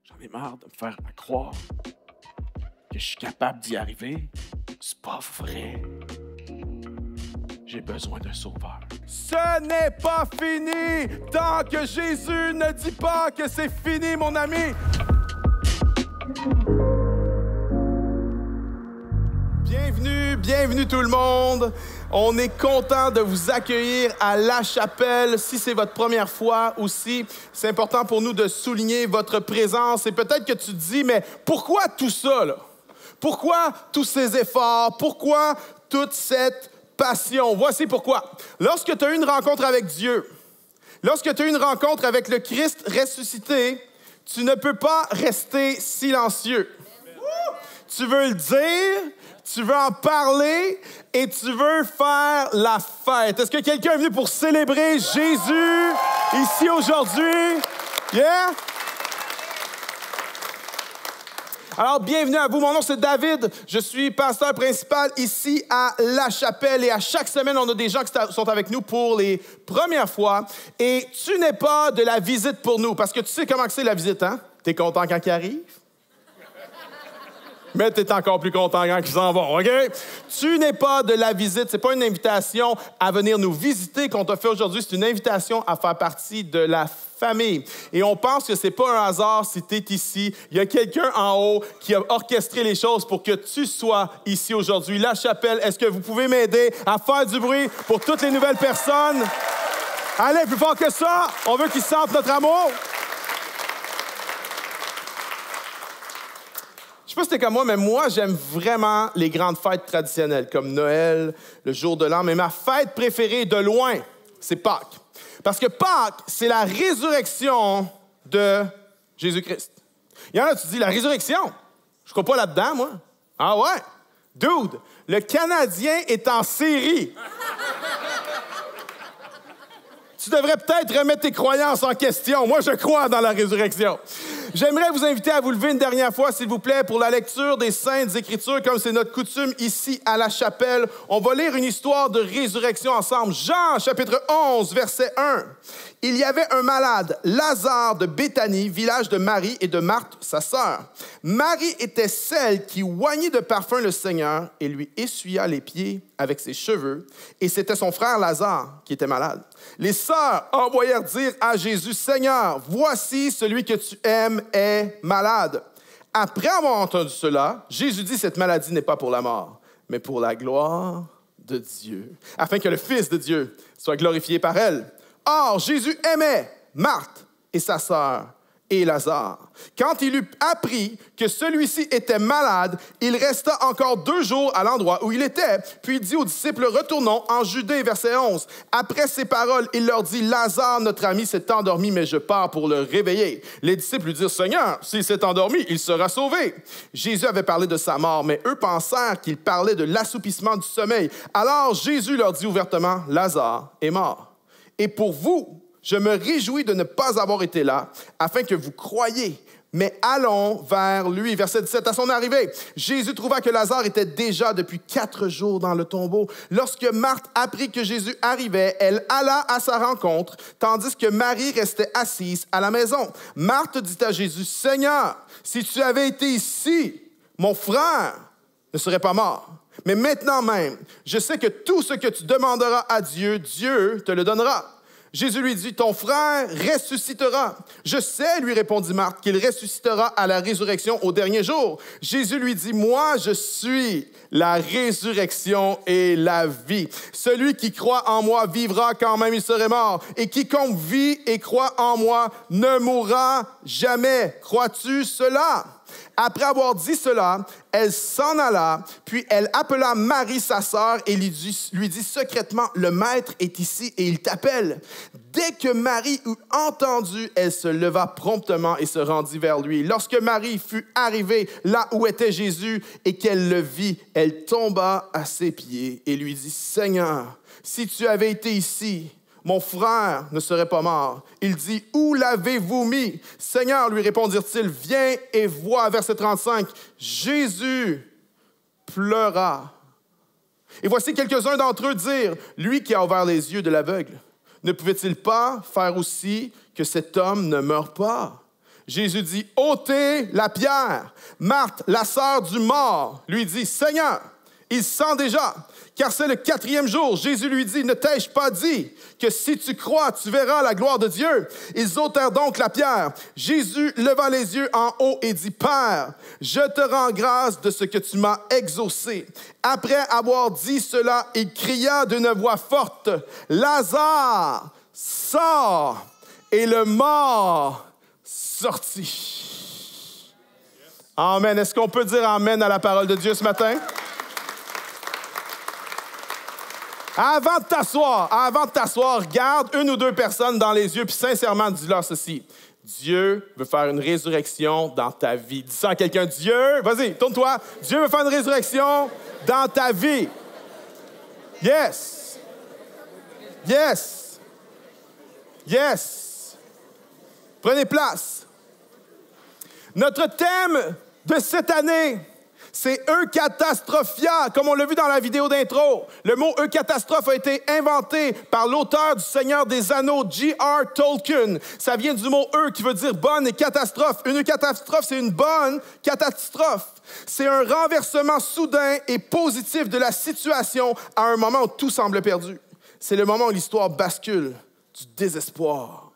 J'en ai marre de me faire croire que je suis capable d'y arriver. C'est pas vrai. J'ai besoin d'un sauveur. Ce n'est pas fini tant que Jésus ne dit pas que c'est fini, mon ami. Bienvenue tout le monde. On est content de vous accueillir à La Chapelle. Si c'est votre première fois aussi, c'est important pour nous de souligner votre présence. Et peut-être que tu te dis, mais pourquoi tout ça, là? Pourquoi tous ces efforts? Pourquoi toute cette passion? Voici pourquoi. Lorsque tu as eu une rencontre avec Dieu, lorsque tu as eu une rencontre avec le Christ ressuscité, tu ne peux pas rester silencieux. Tu veux le dire, tu veux en parler et tu veux faire la fête. Est-ce que quelqu'un est venu pour célébrer Jésus ici aujourd'hui? Yeah? Alors, bienvenue à vous. Mon nom, c'est David. Je suis pasteur principal ici à La Chapelle. Et à chaque semaine, on a des gens qui sont avec nous pour les premières fois. Et tu n'es pas de la visite pour nous. Parce que tu sais comment c'est la visite, hein? T'es content quand ils arrivent? Mais tu es encore plus content quand ils s'en vont, OK? Tu n'es pas de la visite. Ce n'est pas une invitation à venir nous visiter qu'on t'a fait aujourd'hui. C'est une invitation à faire partie de la famille. Et on pense que ce n'est pas un hasard si tu es ici. Il y a quelqu'un en haut qui a orchestré les choses pour que tu sois ici aujourd'hui. La Chapelle, est-ce que vous pouvez m'aider à faire du bruit pour toutes les nouvelles personnes? Allez, plus fort que ça. On veut qu'ils sentent notre amour. Je sais pas si t'es comme moi, mais moi, j'aime vraiment les grandes fêtes traditionnelles, comme Noël, le jour de l'an. Mais ma fête préférée de loin, c'est Pâques. Parce que Pâques, c'est la résurrection de Jésus-Christ. Il y en a, tu dis, la résurrection? Je crois pas là-dedans, moi. Ah ouais? Dude, le Canadien est en série. Tu devrais peut-être remettre tes croyances en question. Moi, je crois dans la résurrection. J'aimerais vous inviter à vous lever une dernière fois, s'il vous plaît, pour la lecture des Saintes Écritures, comme c'est notre coutume ici à La Chapelle. On va lire une histoire de résurrection ensemble. Jean, chapitre 11, verset 1. Il y avait un malade, Lazare de Béthanie, village de Marie et de Marthe, sa sœur. Marie était celle qui oignit de parfum le Seigneur et lui essuya les pieds avec ses cheveux. Et c'était son frère Lazare qui était malade. Les sœurs envoyèrent dire à Jésus, « Seigneur, voici celui que tu aimes est malade. » Après avoir entendu cela, Jésus dit, « Cette maladie n'est pas pour la mort, mais pour la gloire de Dieu, afin que le Fils de Dieu soit glorifié par elle. » Or, Jésus aimait Marthe et sa sœur et Lazare. Quand il eut appris que celui-ci était malade, il resta encore 2 jours à l'endroit où il était. Puis il dit aux disciples, « Retournons en Judée, verset 11. » Après ces paroles, il leur dit, « Lazare, notre ami, s'est endormi, mais je pars pour le réveiller. » Les disciples lui dirent, « Seigneur, s'il s'est endormi, il sera sauvé. » Jésus avait parlé de sa mort, mais eux pensèrent qu'il parlait de l'assoupissement du sommeil. Alors Jésus leur dit ouvertement, « Lazare est mort. Et pour vous, je me réjouis de ne pas avoir été là, afin que vous croyiez. Mais allons vers lui. » Verset 17. À son arrivée, Jésus trouva que Lazare était déjà depuis 4 jours dans le tombeau. Lorsque Marthe apprit que Jésus arrivait, elle alla à sa rencontre, tandis que Marie restait assise à la maison. Marthe dit à Jésus, « Seigneur, si tu avais été ici, mon frère ne serait pas mort. Mais maintenant même, je sais que tout ce que tu demanderas à Dieu, Dieu te le donnera. » Jésus lui dit, « Ton frère ressuscitera. » « Je sais, lui répondit Marthe, qu'il ressuscitera à la résurrection au dernier jour. » Jésus lui dit, « Moi, je suis la résurrection et la vie. Celui qui croit en moi vivra quand même il serait mort. Et quiconque vit et croit en moi ne mourra jamais. Crois-tu cela? » Après avoir dit cela, elle s'en alla, puis elle appela Marie, sa sœur, et lui dit secrètement, « Le Maître est ici et il t'appelle. » Dès que Marie eut entendu, elle se leva promptement et se rendit vers lui. Lorsque Marie fut arrivée là où était Jésus et qu'elle le vit, elle tomba à ses pieds et lui dit, « Seigneur, si tu avais été ici, mon frère ne serait pas mort. » Il dit, « Où l'avez-vous mis? » « Seigneur, lui répondirent-ils, viens et vois. » Verset 35. Jésus pleura. Et voici quelques-uns d'entre eux dire, « Lui qui a ouvert les yeux de l'aveugle, ne pouvait-il pas faire aussi que cet homme ne meure pas? » Jésus dit, ôtez la pierre. Marthe, la sœur du mort, lui dit, Seigneur, il sent déjà, car c'est le 4e jour. Jésus lui dit, ne t'ai-je pas dit que si tu crois, tu verras la gloire de Dieu? Ils ôtèrent donc la pierre. Jésus leva les yeux en haut et dit, Père, je te rends grâce de ce que tu m'as exaucé. Après avoir dit cela, il cria d'une voix forte, Lazare, sors! Et le mort sortit. Amen. Est-ce qu'on peut dire amen à la parole de Dieu ce matin? Avant de t'asseoir, regarde une ou deux personnes dans les yeux, puis sincèrement, dis-leur ceci. Dieu veut faire une résurrection dans ta vie. Dis ça à quelqu'un, Dieu, vas-y, tourne-toi. Dieu veut faire une résurrection dans ta vie. Yes. Yes. Yes. Prenez place. Notre thème de cette année, c'est Eucatastraphia, comme on l'a vu dans la vidéo d'intro. Le mot Eucatastrophe a été inventé par l'auteur du Seigneur des Anneaux, J.R. Tolkien. Ça vient du mot qui veut dire bonne et catastrophe. Une catastrophe, c'est une bonne catastrophe. C'est un renversement soudain et positif de la situation à un moment où tout semble perdu. C'est le moment où l'histoire bascule du désespoir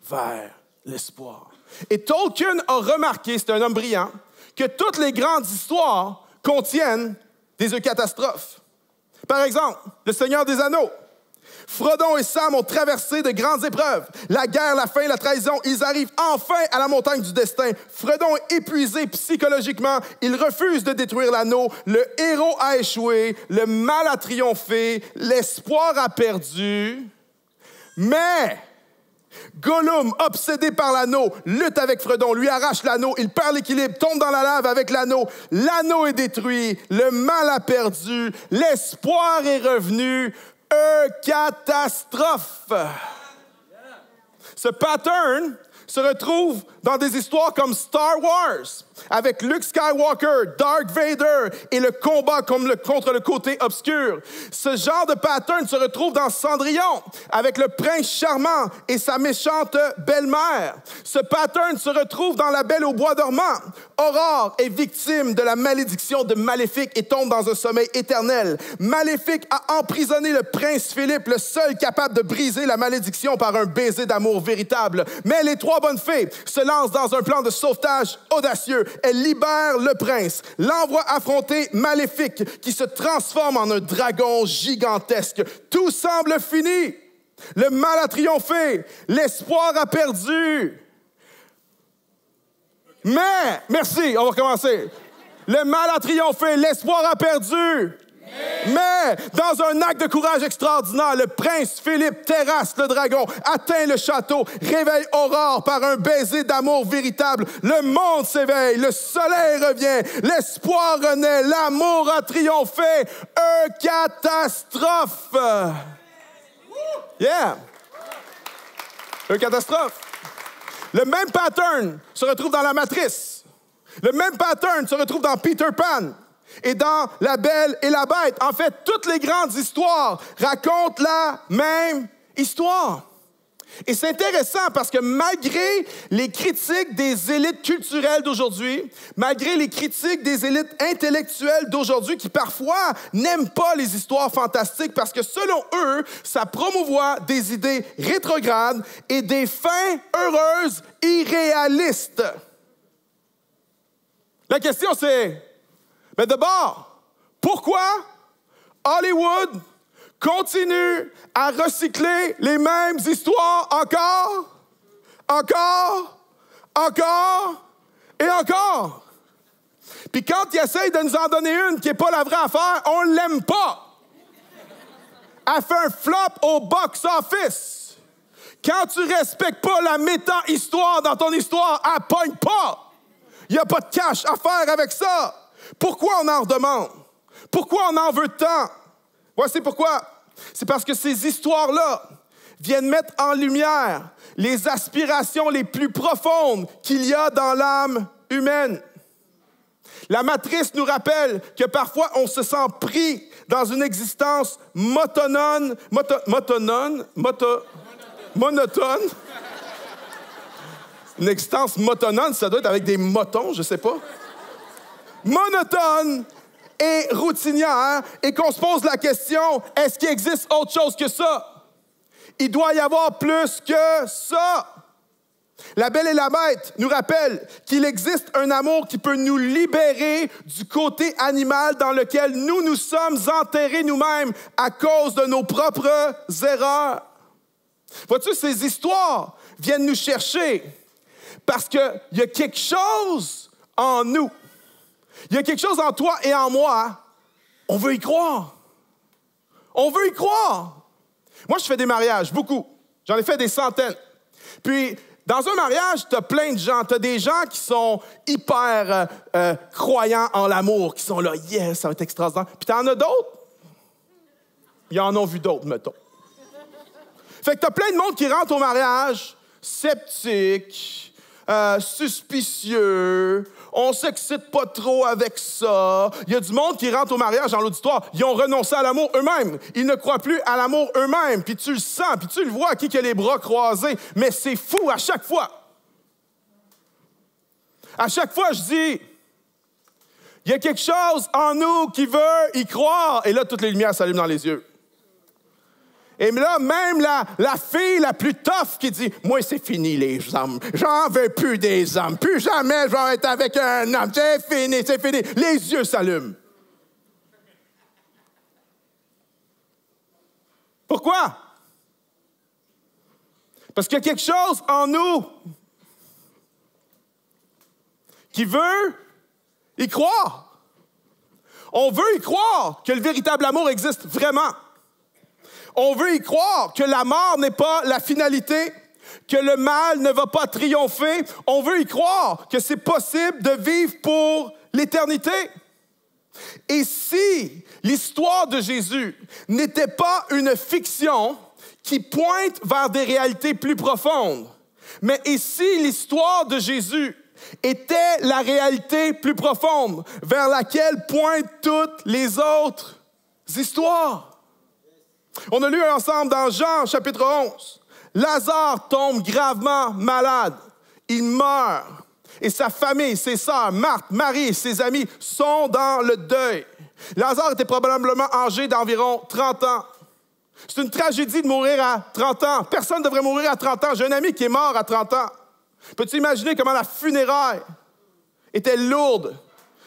vers l'espoir. Et Tolkien a remarqué, c'est un homme brillant, que toutes les grandes histoires contiennent des catastrophes. Par exemple, le Seigneur des Anneaux. Frodon et Sam ont traversé de grandes épreuves. La guerre, la faim, la trahison. Ils arrivent enfin à la montagne du destin. Frodon est épuisé psychologiquement. Il refuse de détruire l'anneau. Le héros a échoué. Le mal a triomphé. L'espoir a perdu. Mais Gollum, obsédé par l'anneau, lutte avec Frodon, lui arrache l'anneau, il perd l'équilibre, tombe dans la lave avec l'anneau. L'anneau est détruit, le mal a perdu, l'espoir est revenu. Catastrophe. Ce pattern se retrouve dans des histoires comme Star Wars, avec Luke Skywalker, Darth Vader et le combat contre le côté obscur. Ce genre de pattern se retrouve dans Cendrillon, avec le prince charmant et sa méchante belle-mère. Ce pattern se retrouve dans La Belle au bois dormant. Aurore est victime de la malédiction de Maléfique et tombe dans un sommeil éternel. Maléfique a emprisonné le prince Philippe, le seul capable de briser la malédiction par un baiser d'amour véritable. Mais les trois bonnes fées se lancent dans un plan de sauvetage audacieux. Elles libèrent le prince, l'envoient affronter Maléfique, qui se transforme en un dragon gigantesque. Tout semble fini. Le mal a triomphé. L'espoir a perdu. Mais, merci, on va recommencer. Le mal a triomphé, l'espoir a perdu. Mais, dans un acte de courage extraordinaire, le prince Philippe terrasse le dragon, atteint le château, réveille Aurore par un baiser d'amour véritable. Le monde s'éveille, le soleil revient, l'espoir renaît, l'amour a triomphé. Catastrophe. Yeah. Catastrophe. Le même pattern se retrouve dans La Matrice. Le même pattern se retrouve dans Peter Pan et dans La Belle et la Bête. En fait, toutes les grandes histoires racontent la même histoire. Et c'est intéressant parce que malgré les critiques des élites culturelles d'aujourd'hui, malgré les critiques des élites intellectuelles d'aujourd'hui qui parfois n'aiment pas les histoires fantastiques parce que selon eux, ça promouvoit des idées rétrogrades et des fins heureuses irréalistes. La question c'est, mais d'abord, pourquoi Hollywood continue à recycler les mêmes histoires encore et encore? Puis quand ils essayent de nous en donner une qui n'est pas la vraie affaire, on ne l'aime pas. Elle fait un flop au box-office. Quand tu ne respectes pas la méta-histoire dans ton histoire, elle ne pogne pas. Il n'y a pas de cash à faire avec ça. Pourquoi on en redemande? Pourquoi on en veut tant? Voici pourquoi. C'est parce que ces histoires-là viennent mettre en lumière les aspirations les plus profondes qu'il y a dans l'âme humaine. La Matrice nous rappelle que parfois on se sent pris dans une existence monotone. Une existence motonone, ça doit être avec des motons, je sais pas. Monotone et routinière, et qu'on se pose la question, est-ce qu'il existe autre chose que ça? Il doit y avoir plus que ça. La Belle et la Bête nous rappelle qu'il existe un amour qui peut nous libérer du côté animal dans lequel nous sommes enterrés nous-mêmes à cause de nos propres erreurs. Vois-tu, ces histoires viennent nous chercher parce qu'il y a quelque chose en nous. Il y a quelque chose en toi et en moi. On veut y croire. On veut y croire. Moi, je fais des mariages, beaucoup. J'en ai fait des centaines. Puis, dans un mariage, tu as plein de gens. Tu as des gens qui sont hyper croyants en l'amour, qui sont là, yes, ça va être extraordinaire. Puis, tu en as d'autres. Ils en ont vu d'autres, mettons. Fait que tu as plein de monde qui rentre au mariage, sceptique, suspicieux. On s'excite pas trop avec ça. Il y a du monde qui rentre au mariage dans l'auditoire. Ils ont renoncé à l'amour eux-mêmes. Ils ne croient plus à l'amour eux-mêmes. Puis tu le sens, puis tu le vois, qui a les bras croisés. Mais c'est fou à chaque fois. À chaque fois, je dis, il y a quelque chose en nous qui veut y croire. Et là, toutes les lumières s'allument dans les yeux. Et là, même la fille la plus tough qui dit « Moi, c'est fini les hommes. J'en veux plus des hommes. Plus jamais je vais être avec un homme. C'est fini, c'est fini. » Les yeux s'allument. Pourquoi? Parce qu'il y a quelque chose en nous qui veut y croire. On veut y croire que le véritable amour existe vraiment. On veut y croire que la mort n'est pas la finalité, que le mal ne va pas triompher. On veut y croire que c'est possible de vivre pour l'éternité. Et si l'histoire de Jésus n'était pas une fiction qui pointe vers des réalités plus profondes, mais et si l'histoire de Jésus était la réalité plus profonde vers laquelle pointent toutes les autres histoires? On a lu ensemble dans Jean, chapitre 11. Lazare tombe gravement malade. Il meurt. Et sa famille, ses sœurs, Marthe, Marie et ses amis sont dans le deuil. Lazare était probablement âgé d'environ 30 ans. C'est une tragédie de mourir à 30 ans. Personne ne devrait mourir à 30 ans. J'ai un ami qui est mort à 30 ans. Peux-tu imaginer comment la funéraille était lourde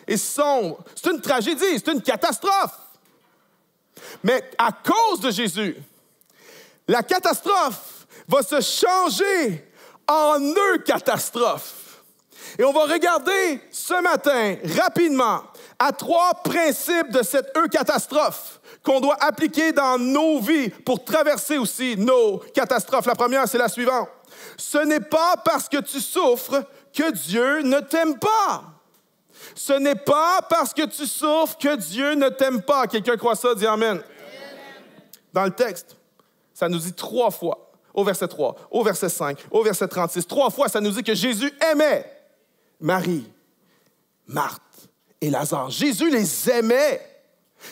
et sombre? C'est une tragédie, c'est une catastrophe. Mais à cause de Jésus, la catastrophe va se changer en catastrophe. Et on va regarder ce matin, rapidement, à 3 principes de cette catastrophe qu'on doit appliquer dans nos vies pour traverser aussi nos catastrophes. La première, c'est la suivante. Ce n'est pas parce que tu souffres que Dieu ne t'aime pas. Ce n'est pas parce que tu souffres que Dieu ne t'aime pas. Quelqu'un croit ça? Dis Amen. Dans le texte, ça nous dit 3 fois, au verset 3, au verset 5, au verset 36, 3 fois, ça nous dit que Jésus aimait Marie, Marthe et Lazare. Jésus les aimait.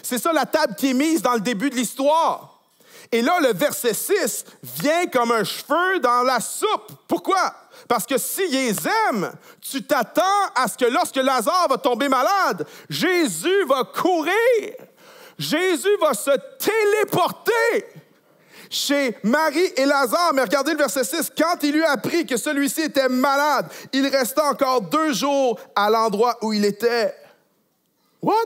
C'est ça la table qui est mise dans le début de l'histoire. Et là, le verset 6 vient comme un cheveu dans la soupe. Pourquoi? Parce que s'ils les aiment, tu t'attends à ce que lorsque Lazare va tomber malade, Jésus va courir. Jésus va se téléporter chez Marie et Lazare. Mais regardez le verset 6. Quand il eut appris que celui-ci était malade, il resta encore 2 jours à l'endroit où il était. What?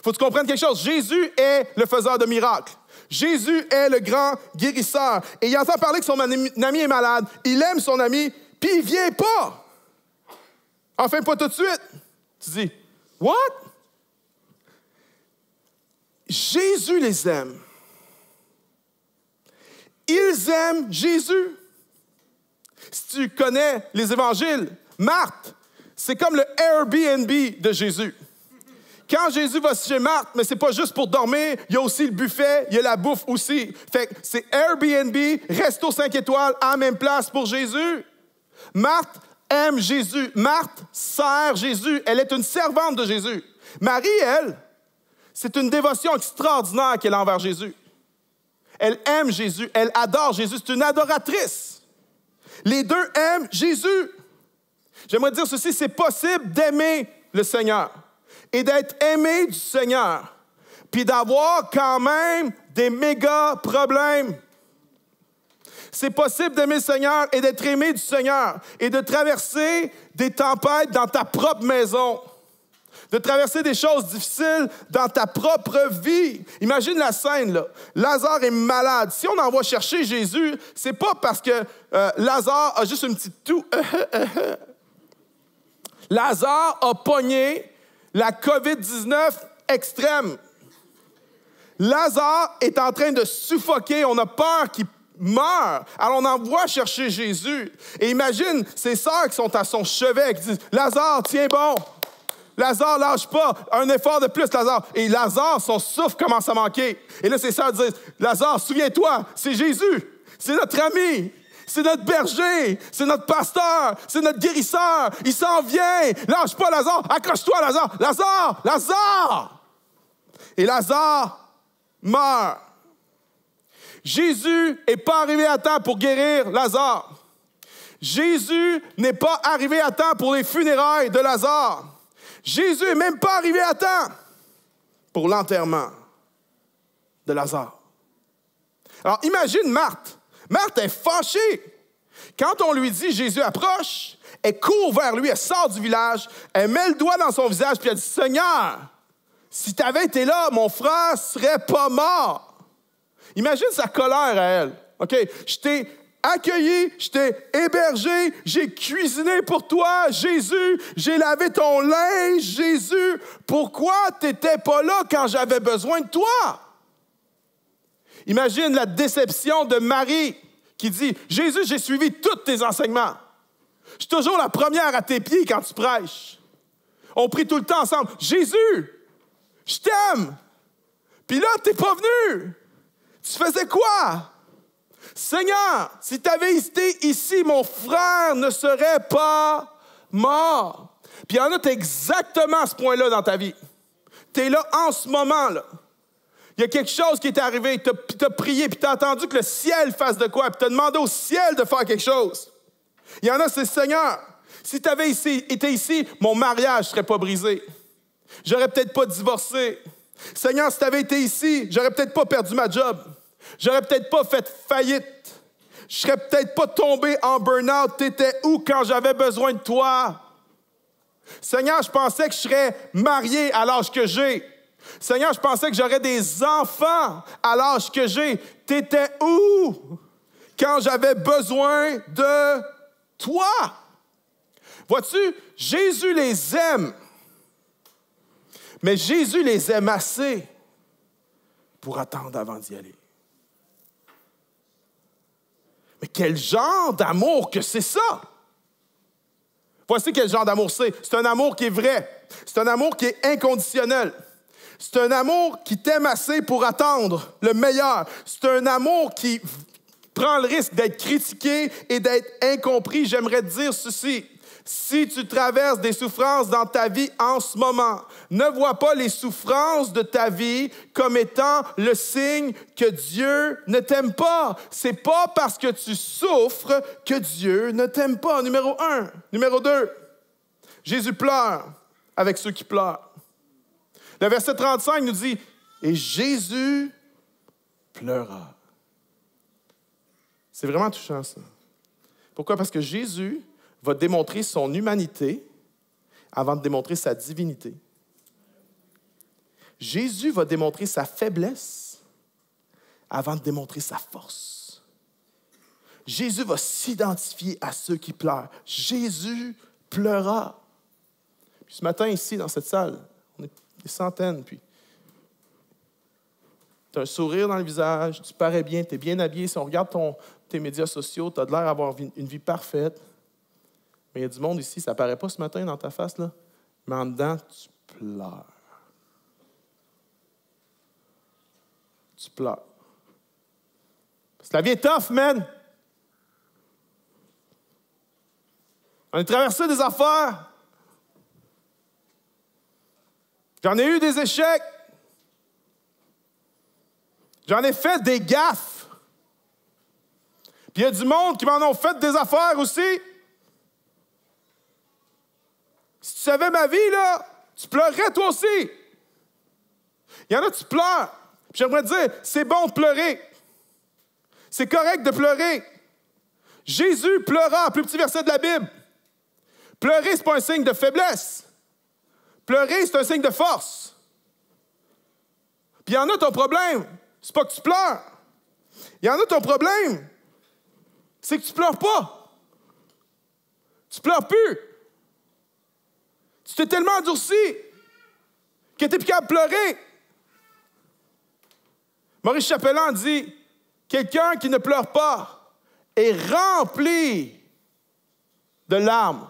Faut que tu comprennes quelque chose. Jésus est le faiseur de miracles. Jésus est le grand guérisseur. Et il entend parler que son ami est malade. Il aime son ami, puis il ne vient pas. Enfin, pas tout de suite. Tu dis, what? Jésus les aime. Ils aiment Jésus. Si tu connais les évangiles, Marthe, c'est comme le Airbnb de Jésus. Quand Jésus va chez Marthe, mais c'est pas juste pour dormir, il y a aussi le buffet, il y a la bouffe aussi. Fait que c'est Airbnb, resto 5 étoiles, à la même place pour Jésus. Marthe aime Jésus. Marthe sert Jésus. Elle est une servante de Jésus. Marie, elle, c'est une dévotion extraordinaire qu'elle a envers Jésus. Elle aime Jésus, elle adore Jésus, c'est une adoratrice. Les deux aiment Jésus. J'aimerais dire ceci, c'est possible d'aimer le Seigneur et d'être aimé du Seigneur, puis d'avoir quand même des méga problèmes. C'est possible d'aimer le Seigneur et d'être aimé du Seigneur et de traverser des tempêtes dans ta propre maison, de traverser des choses difficiles dans ta propre vie. Imagine la scène, là. Lazare est malade. Si on envoie chercher Jésus, c'est pas parce que Lazare a juste une petite toux. Lazare a pogné la COVID-19 extrême. Lazare est en train de suffoquer. On a peur qu'il meurt. Alors, on envoie chercher Jésus. Et imagine ses sœurs qui sont à son chevet, qui disent « Lazare, tiens bon! Lazare, lâche pas! Un effort de plus, Lazare! » Et Lazare, son souffle commence à manquer. Et là, ses sœurs disent « Lazare, souviens-toi, c'est Jésus! C'est notre ami! C'est notre berger! C'est notre pasteur! C'est notre guérisseur! Il s'en vient! Lâche pas, Lazare! Accroche-toi, Lazare! Lazare! Lazare! » Et Lazare meurt. Jésus n'est pas arrivé à temps pour guérir Lazare. Jésus n'est pas arrivé à temps pour les funérailles de Lazare. Jésus n'est même pas arrivé à temps pour l'enterrement de Lazare. Alors, imagine Marthe. Marthe est fâchée. Quand on lui dit « Jésus approche », elle court vers lui, elle sort du village, elle met le doigt dans son visage, puis elle dit « Seigneur, si tu avais été là, mon frère ne serait pas mort. » Imagine sa colère à elle. OK? Je t'ai accueilli, je t'ai hébergé, j'ai cuisiné pour toi, Jésus, j'ai lavé ton linge, Jésus. Pourquoi tu n'étais pas là quand j'avais besoin de toi? Imagine la déception de Marie qui dit « Jésus, j'ai suivi tous tes enseignements. Je suis toujours la première à tes pieds quand tu prêches. On prie tout le temps ensemble. Jésus, je t'aime. Puis là, tu n'es pas venu. Tu faisais quoi? Seigneur, si tu avais été ici, mon frère ne serait pas mort. » Puis il y en a, tu es exactement à ce point-là dans ta vie. Tu es là en ce moment, là. Il y a quelque chose qui est arrivé, tu as prié, puis tu as attendu que le ciel fasse de quoi, puis tu as demandé au ciel de faire quelque chose. Il y en a, c'est Seigneur, si tu avais été ici, mon mariage ne serait pas brisé. J'aurais peut-être pas divorcé. Seigneur, si tu avais été ici, j'aurais peut-être pas perdu ma job. J'aurais peut-être pas fait faillite. Je serais peut-être pas tombé en burn-out. Tu étais où quand j'avais besoin de toi? Seigneur, je pensais que je serais marié à l'âge que j'ai. Seigneur, je pensais que j'aurais des enfants à l'âge que j'ai. Tu étais où quand j'avais besoin de toi? Vois-tu, Jésus les aime. Mais Jésus les aime assez pour attendre avant d'y aller. Mais quel genre d'amour que c'est ça? Voici quel genre d'amour c'est. C'est un amour qui est vrai. C'est un amour qui est inconditionnel. C'est un amour qui t'aime assez pour attendre le meilleur. C'est un amour qui prend le risque d'être critiqué et d'être incompris. J'aimerais te dire ceci. Si tu traverses des souffrances dans ta vie en ce moment, ne vois pas les souffrances de ta vie comme étant le signe que Dieu ne t'aime pas. C'est pas parce que tu souffres que Dieu ne t'aime pas. Numéro 1. Numéro 2. Jésus pleure avec ceux qui pleurent. Le verset 35 nous dit « Et Jésus pleura ». C'est vraiment touchant, ça. Pourquoi? Parce que Jésus va démontrer son humanité avant de démontrer sa divinité. Jésus va démontrer sa faiblesse avant de démontrer sa force. Jésus va s'identifier à ceux qui pleurent. Jésus pleura. Puis ce matin, ici, dans cette salle, on est des centaines, puis tu as un sourire dans le visage, tu parais bien, tu es bien habillé. Si on regarde tes médias sociaux, tu as de l'air d'avoir une vie parfaite. Mais il y a du monde ici, ça ne paraît pas ce matin dans ta face, là, mais en dedans, tu pleures. Tu pleures. Parce que la vie est tough, man. On a traversé des affaires. J'en ai eu des échecs. J'en ai fait des gaffes. Puis il y a du monde qui m'en ont fait des affaires aussi. Si tu savais ma vie, là, tu pleurerais toi aussi. Il y en a, tu pleures. Puis j'aimerais te dire, c'est bon de pleurer. C'est correct de pleurer. Jésus pleura, plus petit verset de la Bible. Pleurer, ce n'est pas un signe de faiblesse. Pleurer, c'est un signe de force. Puis il y en a, ton problème, c'est pas que tu pleures. Il y en a, ton problème, c'est que tu pleures pas. Tu pleures plus. Tu t'es tellement endurci que tu n'es plus capable de pleurer. Maurice Chapelain dit, quelqu'un qui ne pleure pas est rempli de larmes.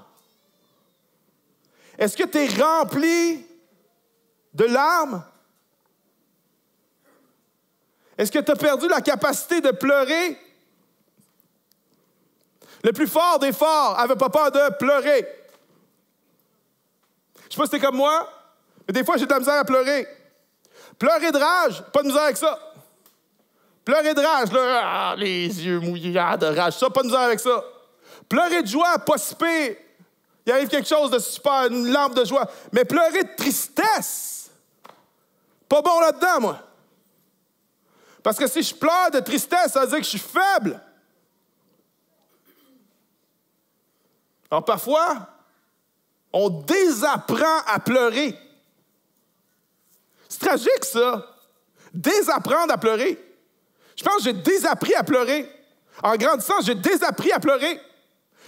Est-ce que tu es rempli de larmes? Est-ce que tu as perdu la capacité de pleurer? Le plus fort des forts n'avait pas peur de pleurer. Je ne sais pas si t'es comme moi, mais des fois, j'ai de la misère à pleurer. Pleurer de rage, pas de misère avec ça. Pleurer de rage, là, les yeux mouillés de rage, ça, pas de misère avec ça. Pleurer de joie, pas si pire. Il arrive quelque chose de super, une lampe de joie. Mais pleurer de tristesse, pas bon là-dedans, moi. Parce que si je pleure de tristesse, ça veut dire que je suis faible. Alors parfois, on désapprend à pleurer. C'est tragique, ça. Désapprendre à pleurer. Je pense que j'ai désappris à pleurer. En grandissant, j'ai désappris à pleurer.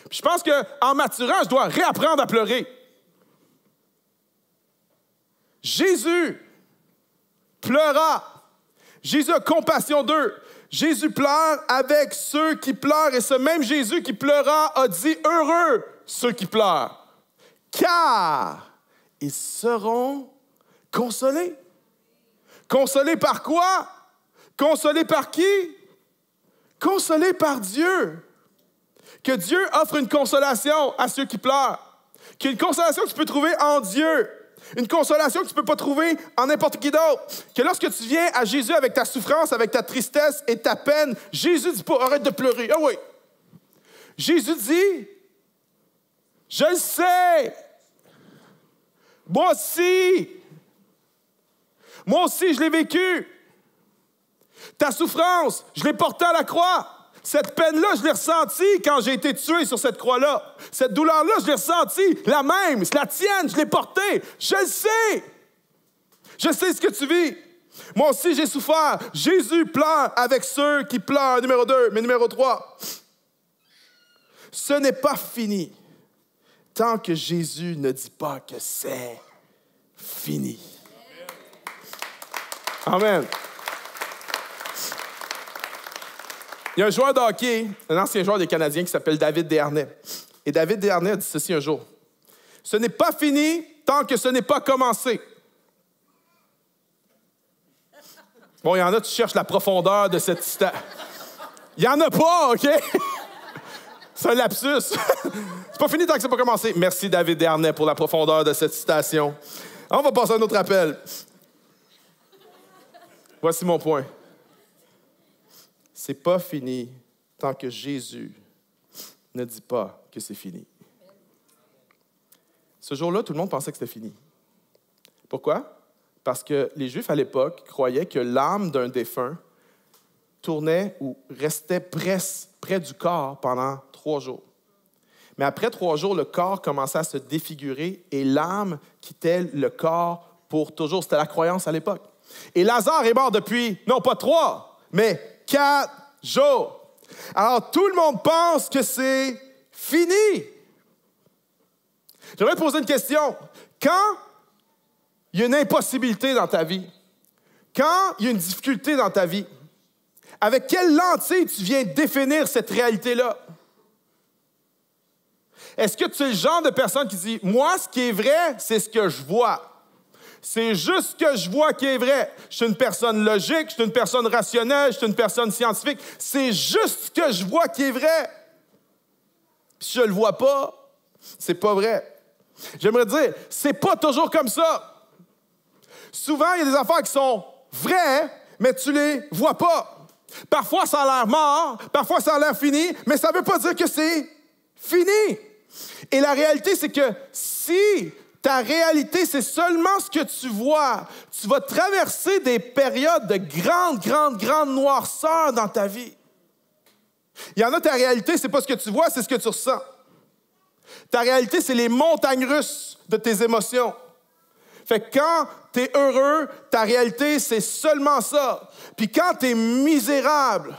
Puis je pense qu'en maturant, je dois réapprendre à pleurer. Jésus pleura. Jésus a compassion d'eux. Jésus pleure avec ceux qui pleurent. Et ce même Jésus qui pleura a dit « Heureux ceux qui pleurent, car ils seront consolés. » Consolés par quoi? Consolés par qui? Consolés par Dieu. Que Dieu offre une consolation à ceux qui pleurent. Qu'il y a une consolation que tu peux trouver en Dieu. Une consolation que tu ne peux pas trouver en n'importe qui d'autre. Que lorsque tu viens à Jésus avec ta souffrance, avec ta tristesse et ta peine, Jésus ne dit pas « Arrête de pleurer. » Ah oui. Jésus dit « Je le sais. Moi aussi. Moi aussi, je l'ai vécu. Ta souffrance, je l'ai portée à la croix. Cette peine-là, je l'ai ressentie quand j'ai été tué sur cette croix-là. Cette douleur-là, je l'ai ressentie, la même, c'est la tienne, je l'ai portée. Je le sais. Je sais ce que tu vis. Moi aussi, j'ai souffert. Jésus pleure avec ceux qui pleurent, numéro 2. Mais numéro 3, ce n'est pas fini tant que Jésus ne dit pas que c'est fini. Amen. Il y a un joueur de hockey, un ancien joueur des Canadiens qui s'appelle David Desharnais. Et David Desharnais a dit ceci un jour. « Ce n'est pas fini tant que ce n'est pas commencé. » Bon, il y en a, tu cherches la profondeur de cette citation. Il n'y en a pas, OK? C'est un lapsus. C'est pas fini tant que c'est pas commencé. Merci, David Desharnais, pour la profondeur de cette citation. On va passer à un autre appel. Voici mon point. C'est pas fini tant que Jésus ne dit pas que c'est fini. Ce jour-là, tout le monde pensait que c'était fini. Pourquoi? Parce que les Juifs, à l'époque, croyaient que l'âme d'un défunt tournait ou restait près du corps pendant 3 jours. Mais après 3 jours, le corps commençait à se défigurer et l'âme quittait le corps pour toujours. C'était la croyance à l'époque. Et Lazare est mort depuis, non pas 3, mais 4 jours. Alors, tout le monde pense que c'est fini. J'aimerais te poser une question. Quand il y a une impossibilité dans ta vie, quand il y a une difficulté dans ta vie, avec quelle lentille tu viens définir cette réalité-là? Est-ce que tu es le genre de personne qui dit « Moi, ce qui est vrai, c'est ce que je vois. » C'est juste ce que je vois qui est vrai. Je suis une personne logique, je suis une personne rationnelle, je suis une personne scientifique. C'est juste ce que je vois qui est vrai. Puis si je ne le vois pas, c'est pas vrai. J'aimerais dire, c'est pas toujours comme ça. Souvent, il y a des affaires qui sont vraies, mais tu les vois pas. Parfois, ça a l'air mort, parfois, ça a l'air fini, mais ça ne veut pas dire que c'est fini. Et la réalité, c'est que si ta réalité, c'est seulement ce que tu vois, tu vas traverser des périodes de grande noirceur dans ta vie. Il y en a, ta réalité, c'est pas ce que tu vois, c'est ce que tu ressens. Ta réalité, c'est les montagnes russes de tes émotions. Fait que quand tu es heureux, ta réalité, c'est seulement ça. Puis quand tu es misérable,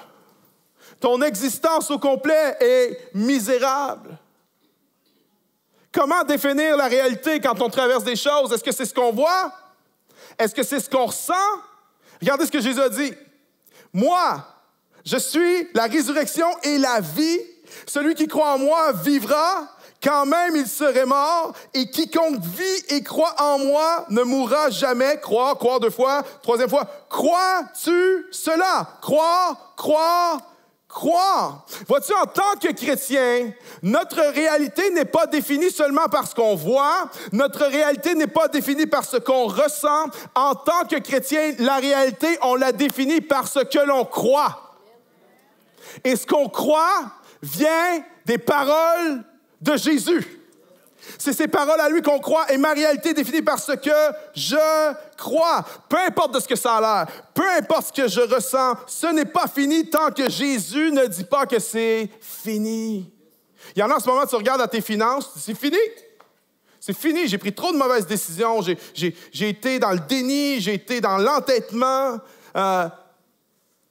ton existence au complet est misérable. Comment définir la réalité quand on traverse des choses? Est-ce que c'est ce qu'on voit? Est-ce que c'est ce qu'on ressent? Regardez ce que Jésus a dit. Moi, je suis la résurrection et la vie. Celui qui croit en moi vivra, quand même il serait mort. Et quiconque vit et croit en moi ne mourra jamais. Croire 2 fois. 3e fois. Crois-tu cela? Croire. Vois-tu, en tant que chrétien, notre réalité n'est pas définie seulement par ce qu'on voit. Notre réalité n'est pas définie par ce qu'on ressent. En tant que chrétien, la réalité, on la définit par ce que l'on croit. Et ce qu'on croit vient des paroles de Jésus. C'est ces paroles à lui qu'on croit et ma réalité est définie par ce que je crois. Peu importe de ce que ça a l'air, peu importe ce que je ressens, ce n'est pas fini tant que Jésus ne dit pas que c'est fini. Il y en a en ce moment, tu regardes à tes finances, c'est fini. C'est fini, j'ai pris trop de mauvaises décisions, j'ai été dans le déni, j'ai été dans l'entêtement. Il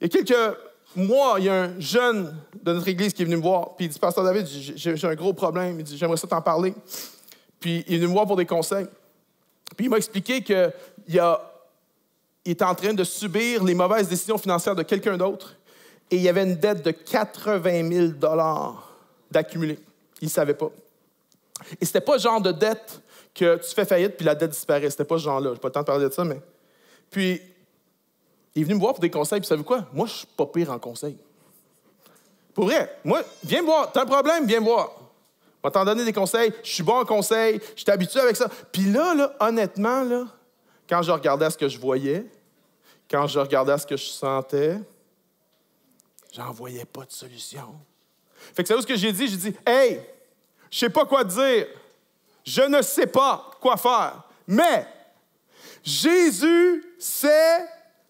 y a quelques mois, il y a un jeune de notre église qui est venu me voir, puis il dit « Pasteur David, j'ai un gros problème. » Il dit « J'aimerais ça t'en parler. » Puis il est venu me voir pour des conseils. Puis il m'a expliqué qu'il était en train de subir les mauvaises décisions financières de quelqu'un d'autre et il y avait une dette de 80 000 $ d'accumuler. Il ne savait pas. Et c'était pas le genre de dette que tu fais faillite puis la dette disparaît. C'était pas ce genre-là. J'ai pas le temps de parler de ça, mais... Puis, il est venu me voir pour des conseils, puis savez quoi? Moi, je suis pas pire en conseil. Pour vrai, moi, viens me voir. T'as un problème, viens me voir. On va t'en donner des conseils. Je suis bon en conseil, je suis habitué avec ça. Puis là, honnêtement, quand je regardais à ce que je voyais, quand je regardais à ce que je sentais, j'en voyais pas de solution. Fait que c'est ce que j'ai dit? J'ai dit, « Hey, je sais pas quoi te dire. Je ne sais pas quoi faire. Mais Jésus sait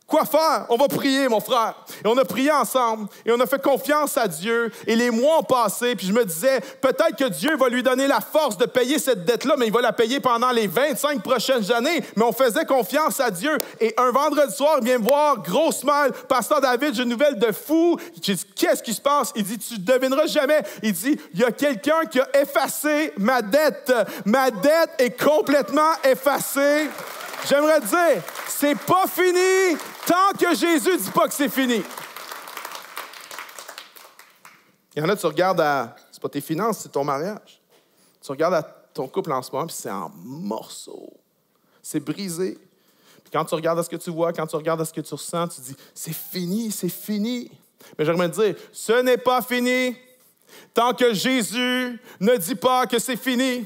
quoi faire? On va prier, mon frère. » Et on a prié ensemble, et on a fait confiance à Dieu, et les mois ont passé, puis je me disais, peut-être que Dieu va lui donner la force de payer cette dette-là, mais il va la payer pendant les 25 prochaines années. Mais on faisait confiance à Dieu. Et un vendredi soir, il vient me voir, gros smile, « Pasteur David, j'ai une nouvelle de fou. » J'ai dit, « Qu'est-ce qui se passe? » Il dit, « Tu ne devineras jamais. » Il dit, « Il y a quelqu'un qui a effacé ma dette. Ma dette est complètement effacée. » J'aimerais te dire, c'est pas fini tant que Jésus ne dit pas que c'est fini. Il y en a, tu regardes c'est pas tes finances, c'est ton mariage. Tu regardes à ton couple en ce moment, puis c'est en morceaux. C'est brisé. Puis quand tu regardes à ce que tu vois, quand tu regardes à ce que tu ressens, tu dis, c'est fini, c'est fini. Mais j'aimerais te dire, ce n'est pas fini tant que Jésus ne dit pas que c'est fini.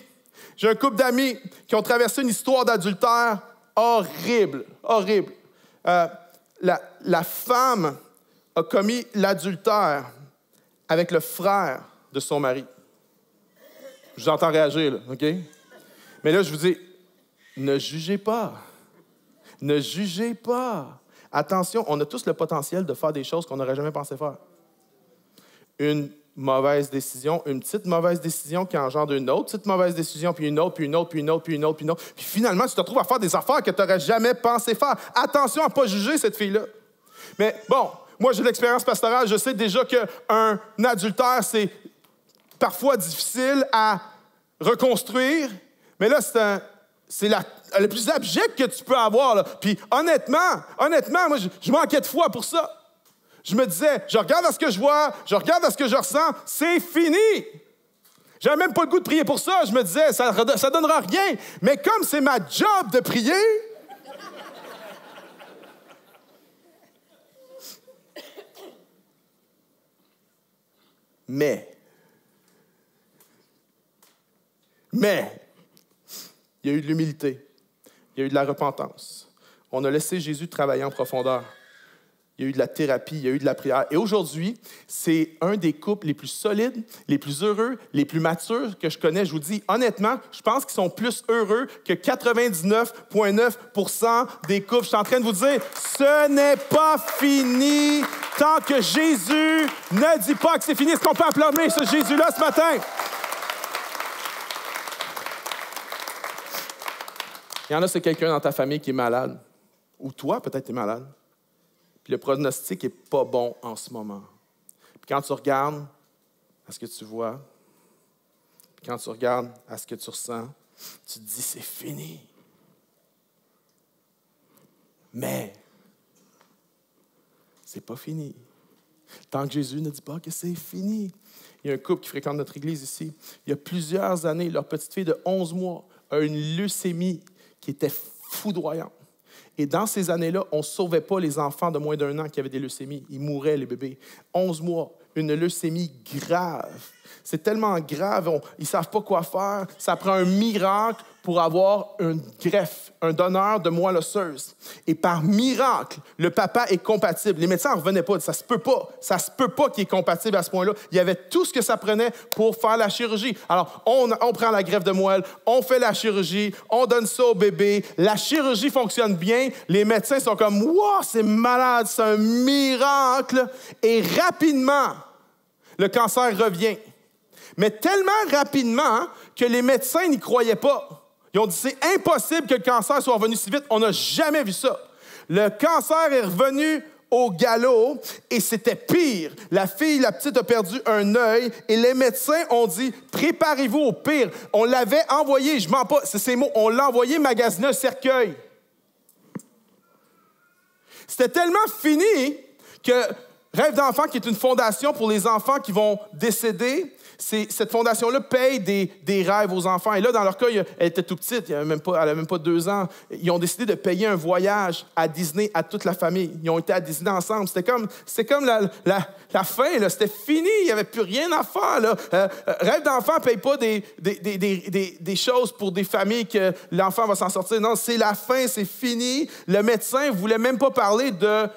J'ai un couple d'amis qui ont traversé une histoire d'adultère horrible. La femme a commis l'adultère avec le frère de son mari. Je vous entends réagir, là, OK? Mais là, je vous dis, ne jugez pas. Ne jugez pas. Attention, on a tous le potentiel de faire des choses qu'on n'aurait jamais pensé faire. Une mauvaise décision, une petite mauvaise décision qui engendre une autre petite mauvaise décision, puis une autre, puis une autre, puis une autre, puis une autre, puis une autre. Puis finalement, tu te retrouves à faire des affaires que tu n'aurais jamais pensé faire. Attention à ne pas juger cette fille-là. Mais bon, moi, j'ai de l'expérience pastorale. Je sais déjà qu'un adultère, c'est parfois difficile à reconstruire. Mais là, c'est le plus abject que tu peux avoir, là. Puis honnêtement, moi, je manquais de foi pour ça. Je me disais, je regarde à ce que je vois, je regarde à ce que je ressens, c'est fini. J'avais même pas le goût de prier pour ça. Je me disais, ça donnera rien. Mais comme c'est ma job de prier, mais, il y a eu de l'humilité, il y a eu de la repentance. On a laissé Jésus travailler en profondeur. il y a eu de la thérapie, il y a eu de la prière. Et aujourd'hui, c'est un des couples les plus solides, les plus heureux, les plus matures que je connais. Je vous dis, honnêtement, je pense qu'ils sont plus heureux que 99,9% des couples. Je suis en train de vous dire, ce n'est pas fini tant que Jésus ne dit pas que c'est fini. Est-ce qu'on peut applaudir ce Jésus-là ce matin? Il y en a, c'est quelqu'un dans ta famille qui est malade. Ou toi, peut-être, tu es malade. Puis le pronostic n'est pas bon en ce moment. Puis quand tu regardes à ce que tu vois, puis quand tu regardes à ce que tu ressens, tu te dis, c'est fini. Mais c'est pas fini. Tant que Jésus ne dit pas que c'est fini. Il y a un couple qui fréquente notre église ici. Il y a plusieurs années, leur petite fille de 11 mois a une leucémie qui était foudroyante. Et dans ces années-là, on ne sauvait pas les enfants de moins d'1 an qui avaient des leucémies. Ils mouraient, les bébés. 11 mois, une leucémie grave. C'est tellement grave, ils ne savent pas quoi faire. Ça prend un miracle pour avoir une greffe, un donneur de moelle osseuse. Et par miracle, le papa est compatible. Les médecins n'en revenaient pas. Ça se peut pas qu'il est compatible à ce point-là. Il y avait tout ce que ça prenait pour faire la chirurgie. Alors, on prend la greffe de moelle, on fait la chirurgie, on donne ça au bébé. La chirurgie fonctionne bien. Les médecins sont comme « Wow, c'est malade, c'est un miracle! » Et rapidement, le cancer revient. Mais tellement rapidement que les médecins n'y croyaient pas. Ils ont dit, c'est impossible que le cancer soit revenu si vite. On n'a jamais vu ça. Le cancer est revenu au galop et c'était pire. La petite a perdu un œil et les médecins ont dit, préparez-vous au pire. On l'avait envoyé, je mens pas, c'est ces mots, on l'a envoyé magasiner un cercueil. C'était tellement fini que Rêve d'enfant, qui est une fondation pour les enfants qui vont décéder, cette fondation-là paye des rêves aux enfants. Et là, dans leur cas, elle était tout petite, elle n'avait même pas 2 ans. Ils ont décidé de payer un voyage à Disney à toute la famille. Ils ont été à Disney ensemble. C'était comme la fin, là. C'était fini, il n'y avait plus rien à faire. Là. Rêve d'enfant ne paye pas des choses pour des familles que l'enfant va s'en sortir. Non, c'est la fin, c'est fini. Le médecin ne voulait même pas parler de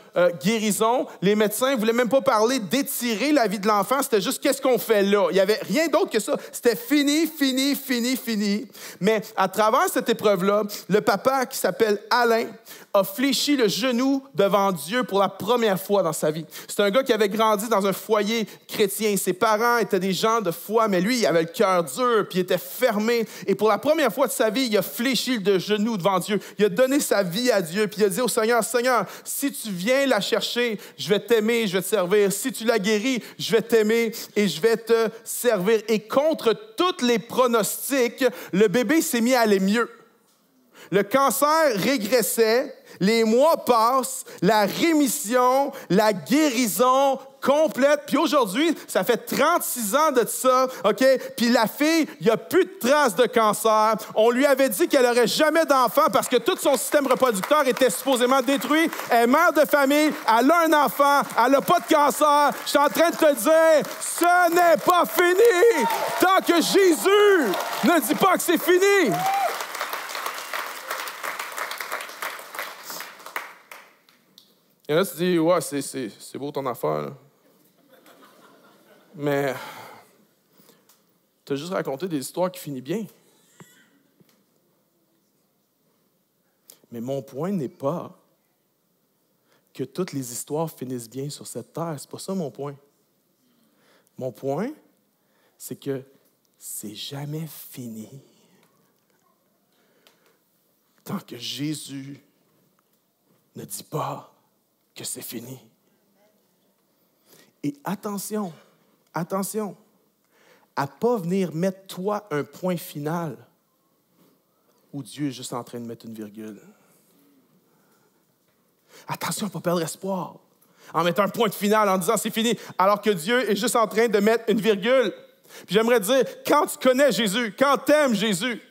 guérison. Les médecins ne voulaient même pas parler d'étirer la vie de l'enfant. C'était juste qu'est-ce qu'on fait là. Il n'y avait rien d'autre que ça. C'était fini, fini, fini, fini. Mais à travers cette épreuve-là, le papa qui s'appelle Alain a fléchi le genou devant Dieu pour la première fois dans sa vie. C'est un gars qui avait grandi dans un foyer chrétien. Ses parents étaient des gens de foi, mais lui, il avait le cœur dur, puis il était fermé. Et pour la première fois de sa vie, il a fléchi le genou devant Dieu. Il a donné sa vie à Dieu, puis il a dit au Seigneur, « Seigneur, si tu viens la chercher, je vais t'aimer, je vais te servir. Si tu la guéris, je vais t'aimer et je vais te servir. » Et contre tous les pronostics, le bébé s'est mis à aller mieux. Le cancer régressait, les mois passent, la rémission, la guérison complète. Puis aujourd'hui, ça fait 36 ans de ça, OK? Puis la fille, il n'y a plus de traces de cancer. On lui avait dit qu'elle n'aurait jamais d'enfant parce que tout son système reproducteur était supposément détruit. Elle est mère de famille, elle a un enfant, elle n'a pas de cancer. Je suis en train de te dire, ce n'est pas fini tant que Jésus ne dit pas que c'est fini. Et là, tu te dis, ouais, c'est beau ton affaire, là. Mais tu as juste raconté des histoires qui finissent bien. Mais mon point n'est pas que toutes les histoires finissent bien sur cette terre. C'est pas ça mon point. Mon point, c'est que c'est jamais fini tant que Jésus ne dit pas que c'est fini. Et attention, à ne pas venir mettre toi un point final où Dieu est juste en train de mettre une virgule. Attention à ne pas perdre espoir en mettant un point final en disant c'est fini, alors que Dieu est juste en train de mettre une virgule. Puis j'aimerais dire, quand tu connais Jésus, quand tu aimes Jésus,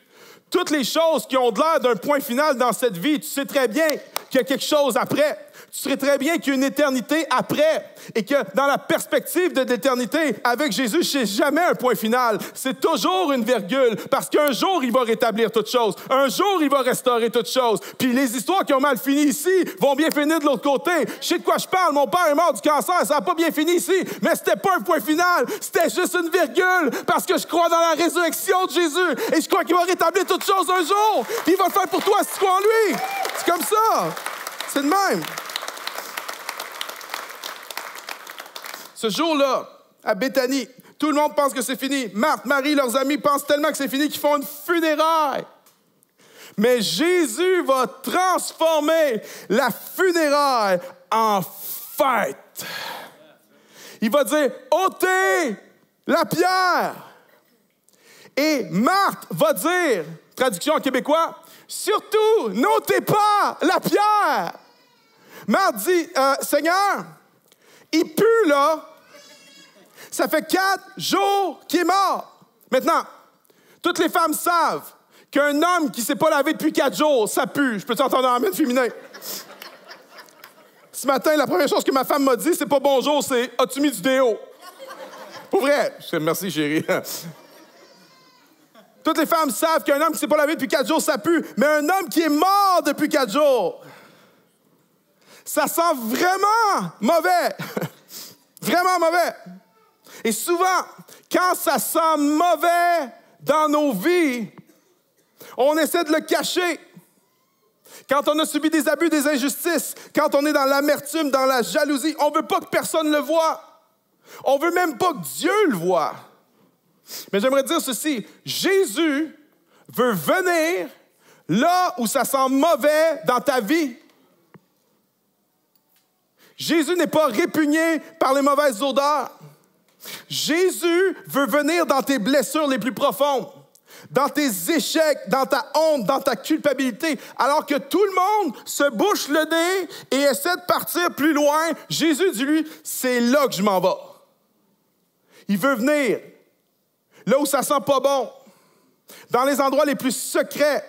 toutes les choses qui ont l'air d'un point final dans cette vie, tu sais très bien qu'il y a quelque chose après. Tu sais très bien qu'il y a une éternité après et que dans la perspective de l'éternité, avec Jésus, c'est jamais un point final. C'est toujours une virgule parce qu'un jour, il va rétablir toutes choses. Un jour, il va restaurer toutes choses. Puis les histoires qui ont mal fini ici vont bien finir de l'autre côté. Je sais de quoi je parle. Mon père est mort du cancer. Ça n'a pas bien fini ici. Mais c'était pas un point final. C'était juste une virgule parce que je crois dans la résurrection de Jésus et je crois qu'il va rétablir toutes choses un jour. Puis il va le faire pour toi si tu crois en lui. C'est comme ça. C'est de même. Ce jour-là, à Béthanie, tout le monde pense que c'est fini. Marthe, Marie, leurs amis pensent tellement que c'est fini qu'ils font une funéraille. Mais Jésus va transformer la funéraille en fête. Il va dire, ôtez la pierre. Et Marthe va dire, traduction en québécois, surtout, n'ôtez pas la pierre. Marthe dit, Seigneur, il pue là. Ça fait 4 jours qu'il est mort. Maintenant, toutes les femmes savent qu'un homme qui ne s'est pas lavé depuis 4 jours, ça pue. Je peux t'entendre en amène féminin? Ce matin, la première chose que ma femme m'a dit, c'est pas bonjour, c'est « As-tu mis du déo? » Pour vrai. Je dis, merci, chérie. Toutes les femmes savent qu'un homme qui ne s'est pas lavé depuis 4 jours, ça pue. Mais un homme qui est mort depuis 4 jours, ça sent vraiment mauvais. Vraiment mauvais. Et souvent, quand ça sent mauvais dans nos vies, on essaie de le cacher. Quand on a subi des abus, des injustices, quand on est dans l'amertume, dans la jalousie, on ne veut pas que personne le voie. On ne veut même pas que Dieu le voie. Mais j'aimerais dire ceci, Jésus veut venir là où ça sent mauvais dans ta vie. Jésus n'est pas répugné par les mauvaises odeurs. Jésus veut venir dans tes blessures les plus profondes, dans tes échecs, dans ta honte, dans ta culpabilité. Alors que tout le monde se bouche le nez et essaie de partir plus loin, Jésus dit, lui, c'est là que je m'en vais. Il veut venir là où ça sent pas bon, dans les endroits les plus secrets,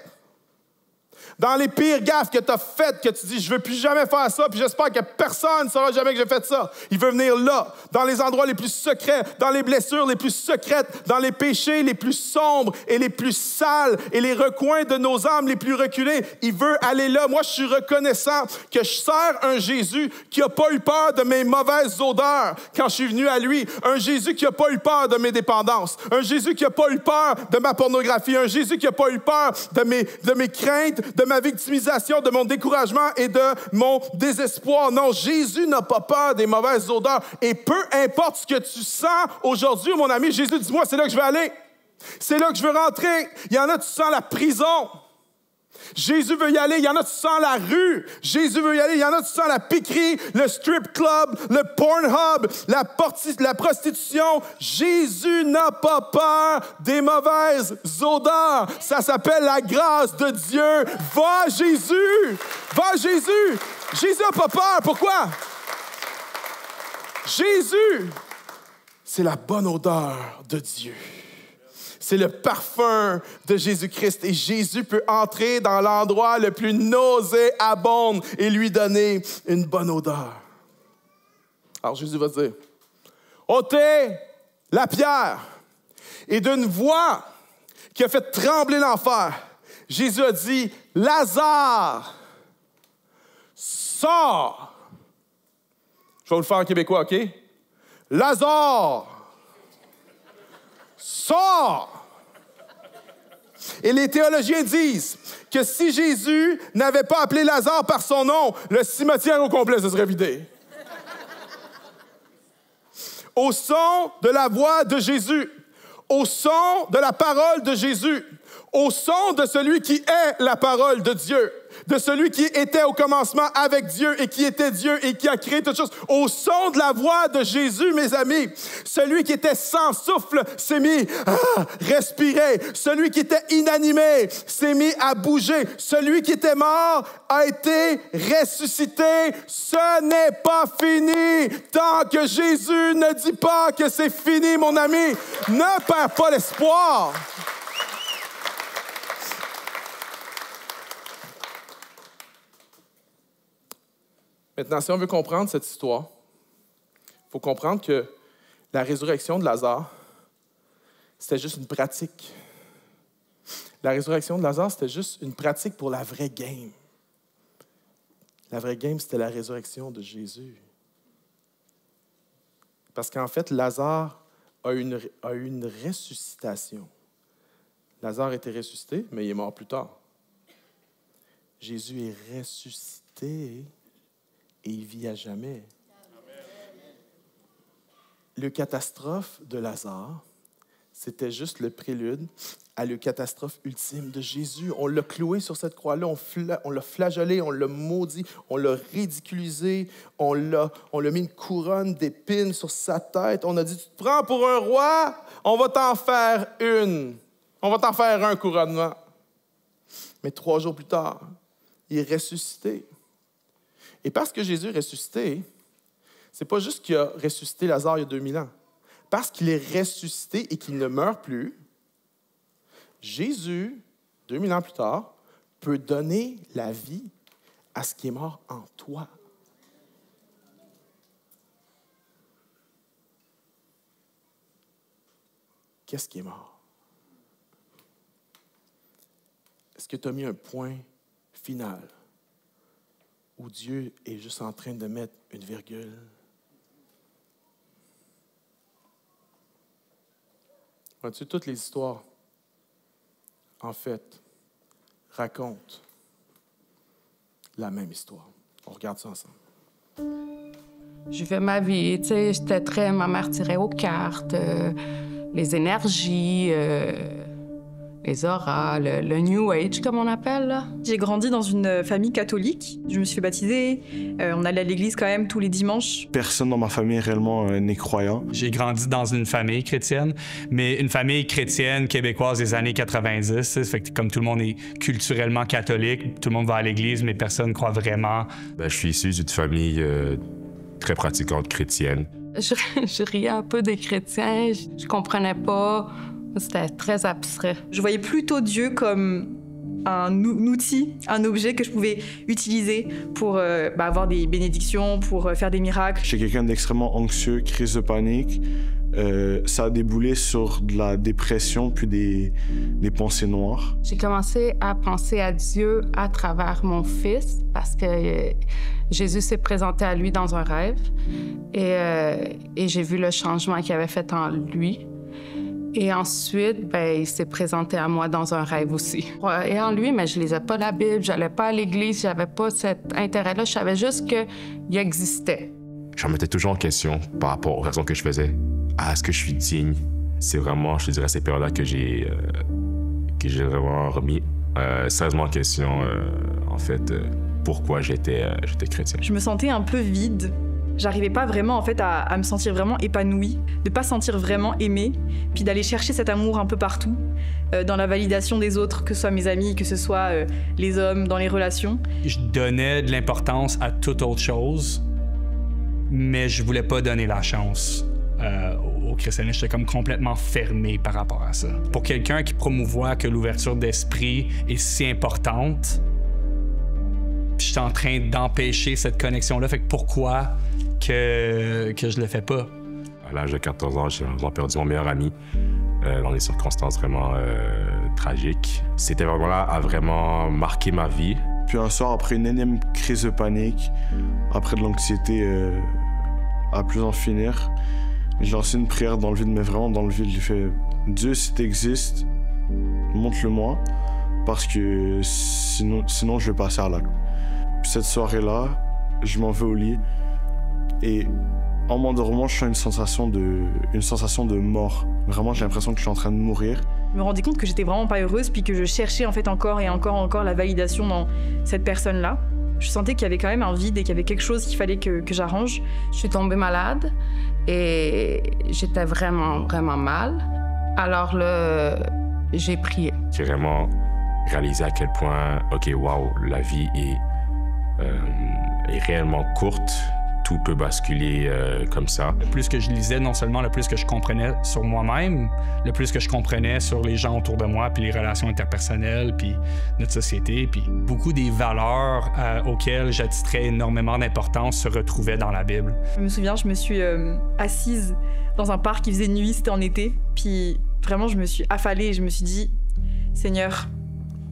dans les pires gaffes que tu as faites, que tu dis, je ne veux plus jamais faire ça, puis j'espère que personne ne saura jamais que j'ai fait ça. Il veut venir là, dans les endroits les plus secrets, dans les blessures les plus secrètes, dans les péchés les plus sombres et les plus sales et les recoins de nos âmes les plus reculés. Il veut aller là. Moi, je suis reconnaissant que je sers un Jésus qui n'a pas eu peur de mes mauvaises odeurs quand je suis venu à lui. Un Jésus qui n'a pas eu peur de mes dépendances. Un Jésus qui n'a pas eu peur de ma pornographie. Un Jésus qui n'a pas eu peur de mes craintes, de ma victimisation, de mon découragement et de mon désespoir. Non, Jésus n'a pas peur des mauvaises odeurs. Et peu importe ce que tu sens aujourd'hui, mon ami, Jésus, dis-moi, c'est là que je vais aller. C'est là que je veux rentrer. Il y en a, tu sens la prison. Jésus veut y aller. Il y en a, tu sens la rue. Jésus veut y aller. Il y en a, tu sens la piquerie, le strip club, le Pornhub, la prostitution. Jésus n'a pas peur des mauvaises odeurs. Ça s'appelle la grâce de Dieu. Va, Jésus! Va, Jésus! Jésus n'a pas peur. Pourquoi? Jésus, c'est la bonne odeur de Dieu. C'est le parfum de Jésus-Christ. Et Jésus peut entrer dans l'endroit le plus nauséabond et lui donner une bonne odeur. Alors Jésus va dire, ôtez la pierre. Et d'une voix qui a fait trembler l'enfer, Jésus a dit, Lazare, sors. Je vais vous le faire en québécois, OK? Lazare, sors. Et les théologiens disent que si Jésus n'avait pas appelé Lazare par son nom, le cimetière au complet se serait vidé. Au son de la voix de Jésus, au son de la parole de Jésus, au son de celui qui est la parole de Dieu, de celui qui était au commencement avec Dieu et qui était Dieu et qui a créé toutes choses. Au son de la voix de Jésus, mes amis, celui qui était sans souffle s'est mis à respirer. Celui qui était inanimé s'est mis à bouger. Celui qui était mort a été ressuscité. Ce n'est pas fini tant que Jésus ne dit pas que c'est fini, mon ami. Ne perds pas l'espoir. Maintenant, si on veut comprendre cette histoire, il faut comprendre que la résurrection de Lazare, c'était juste une pratique. La résurrection de Lazare, c'était juste une pratique pour la vraie game. La vraie game, c'était la résurrection de Jésus. Parce qu'en fait, Lazare a eu une ressuscitation. Lazare était ressuscité, mais il est mort plus tard. Jésus est ressuscité et il vit à jamais. Le catastrophe de Lazare, c'était juste le prélude à la catastrophe ultime de Jésus. On l'a cloué sur cette croix-là, on l'a flagellé, on l'a maudit, on l'a ridiculisé, on l'a mis une couronne d'épines sur sa tête. On a dit, tu te prends pour un roi, on va t'en faire une. On va t'en faire un couronnement. Mais 3 jours plus tard, il est ressuscité. Et parce que Jésus est ressuscité, c'est pas juste qu'il a ressuscité Lazare il y a 2000 ans. Parce qu'il est ressuscité et qu'il ne meurt plus, Jésus, 2000 ans plus tard, peut donner la vie à ce qui est mort en toi. Qu'est-ce qui est mort? Est-ce que tu as mis un point final où Dieu est juste en train de mettre une virgule? Vois-tu, toutes les histoires, en fait, racontent la même histoire. On regarde ça ensemble. Je fais ma vie, tu sais, j'étais très... Ma mère tirait aux cartes, les énergies, les auras, le New Age, comme on appelle, là. J'ai grandi dans une famille catholique. Je me suis fait baptiser. On allait à l'église quand même tous les dimanches. Personne dans ma famille réellement n'est croyant. J'ai grandi dans une famille chrétienne, mais une famille chrétienne québécoise des années 90. Ça fait que comme tout le monde est culturellement catholique, tout le monde va à l'église, mais personne ne croit vraiment. Je suis issu d'une famille très pratiquante chrétienne. Je riais un peu des chrétiens, je comprenais pas. C'était très abstrait. Je voyais plutôt Dieu comme un outil, un objet que je pouvais utiliser pour avoir des bénédictions, pour faire des miracles. J'étais quelqu'un d'extrêmement anxieux, crise de panique. Ça a déboulé sur de la dépression puis des pensées noires. J'ai commencé à penser à Dieu à travers mon fils parce que Jésus s'est présenté à lui dans un rêve et j'ai vu le changement qu'il avait fait en lui. Et ensuite, il s'est présenté à moi dans un rêve aussi. Et en lui, mais je lisais pas la Bible, j'allais pas à l'église, j'avais pas cet intérêt-là, je savais juste qu'il existait. Je me mettais toujours en question par rapport aux raisons que je faisais. Est-ce que je suis digne? C'est vraiment, je te dirais, ces périodes-là que j'ai vraiment remis sérieusement en question, en fait, pourquoi j'étais chrétien. Je me sentais un peu vide. J'arrivais pas vraiment en fait à me sentir vraiment épanouie, de pas sentir vraiment aimée, puis d'aller chercher cet amour un peu partout, dans la validation des autres, que ce soit mes amis, que ce soit les hommes, dans les relations. Je donnais de l'importance à toute autre chose, mais je voulais pas donner la chance au christianisme. J'étais comme complètement fermé par rapport à ça. Pour quelqu'un qui promouvoit que l'ouverture d'esprit est si importante, puis j'étais en train d'empêcher cette connexion-là. Fait que pourquoi que je le fais pas? À l'âge de 14 ans, j'ai perdu mon meilleur ami dans des circonstances vraiment tragiques. C'était vraiment là à vraiment marquer ma vie. Puis un soir, après une énième crise de panique, après de l'anxiété à plus en finir, j'ai lancé une prière dans le vide, mais vraiment dans le vide. J'ai fait « Dieu, si t'existes, montre-le-moi, parce que sinon je vais passer à l'acte. » Cette soirée-là, je m'en vais au lit et en m'endormant, je sens une sensation de mort. Vraiment, j'ai l'impression que je suis en train de mourir. Je me rendais compte que j'étais vraiment pas heureuse puis que je cherchais en fait encore et encore la validation dans cette personne-là. Je sentais qu'il y avait quand même un vide et qu'il y avait quelque chose qu'il fallait que j'arrange. Je suis tombée malade et j'étais vraiment, vraiment mal. Alors là, j'ai prié. J'ai vraiment réalisé à quel point, OK, wow, la vie est réellement courte tout peut basculer comme ça. Le plus que je lisais, non seulement le plus que je comprenais sur moi-même, le plus que je comprenais sur les gens autour de moi, puis les relations interpersonnelles, puis notre société, puis beaucoup des valeurs auxquelles j'attitrais énormément d'importance se retrouvaient dans la Bible. Je me souviens, je me suis assise dans un parc, il faisait nuit, c'était en été, puis vraiment je me suis affalée et je me suis dit, Seigneur,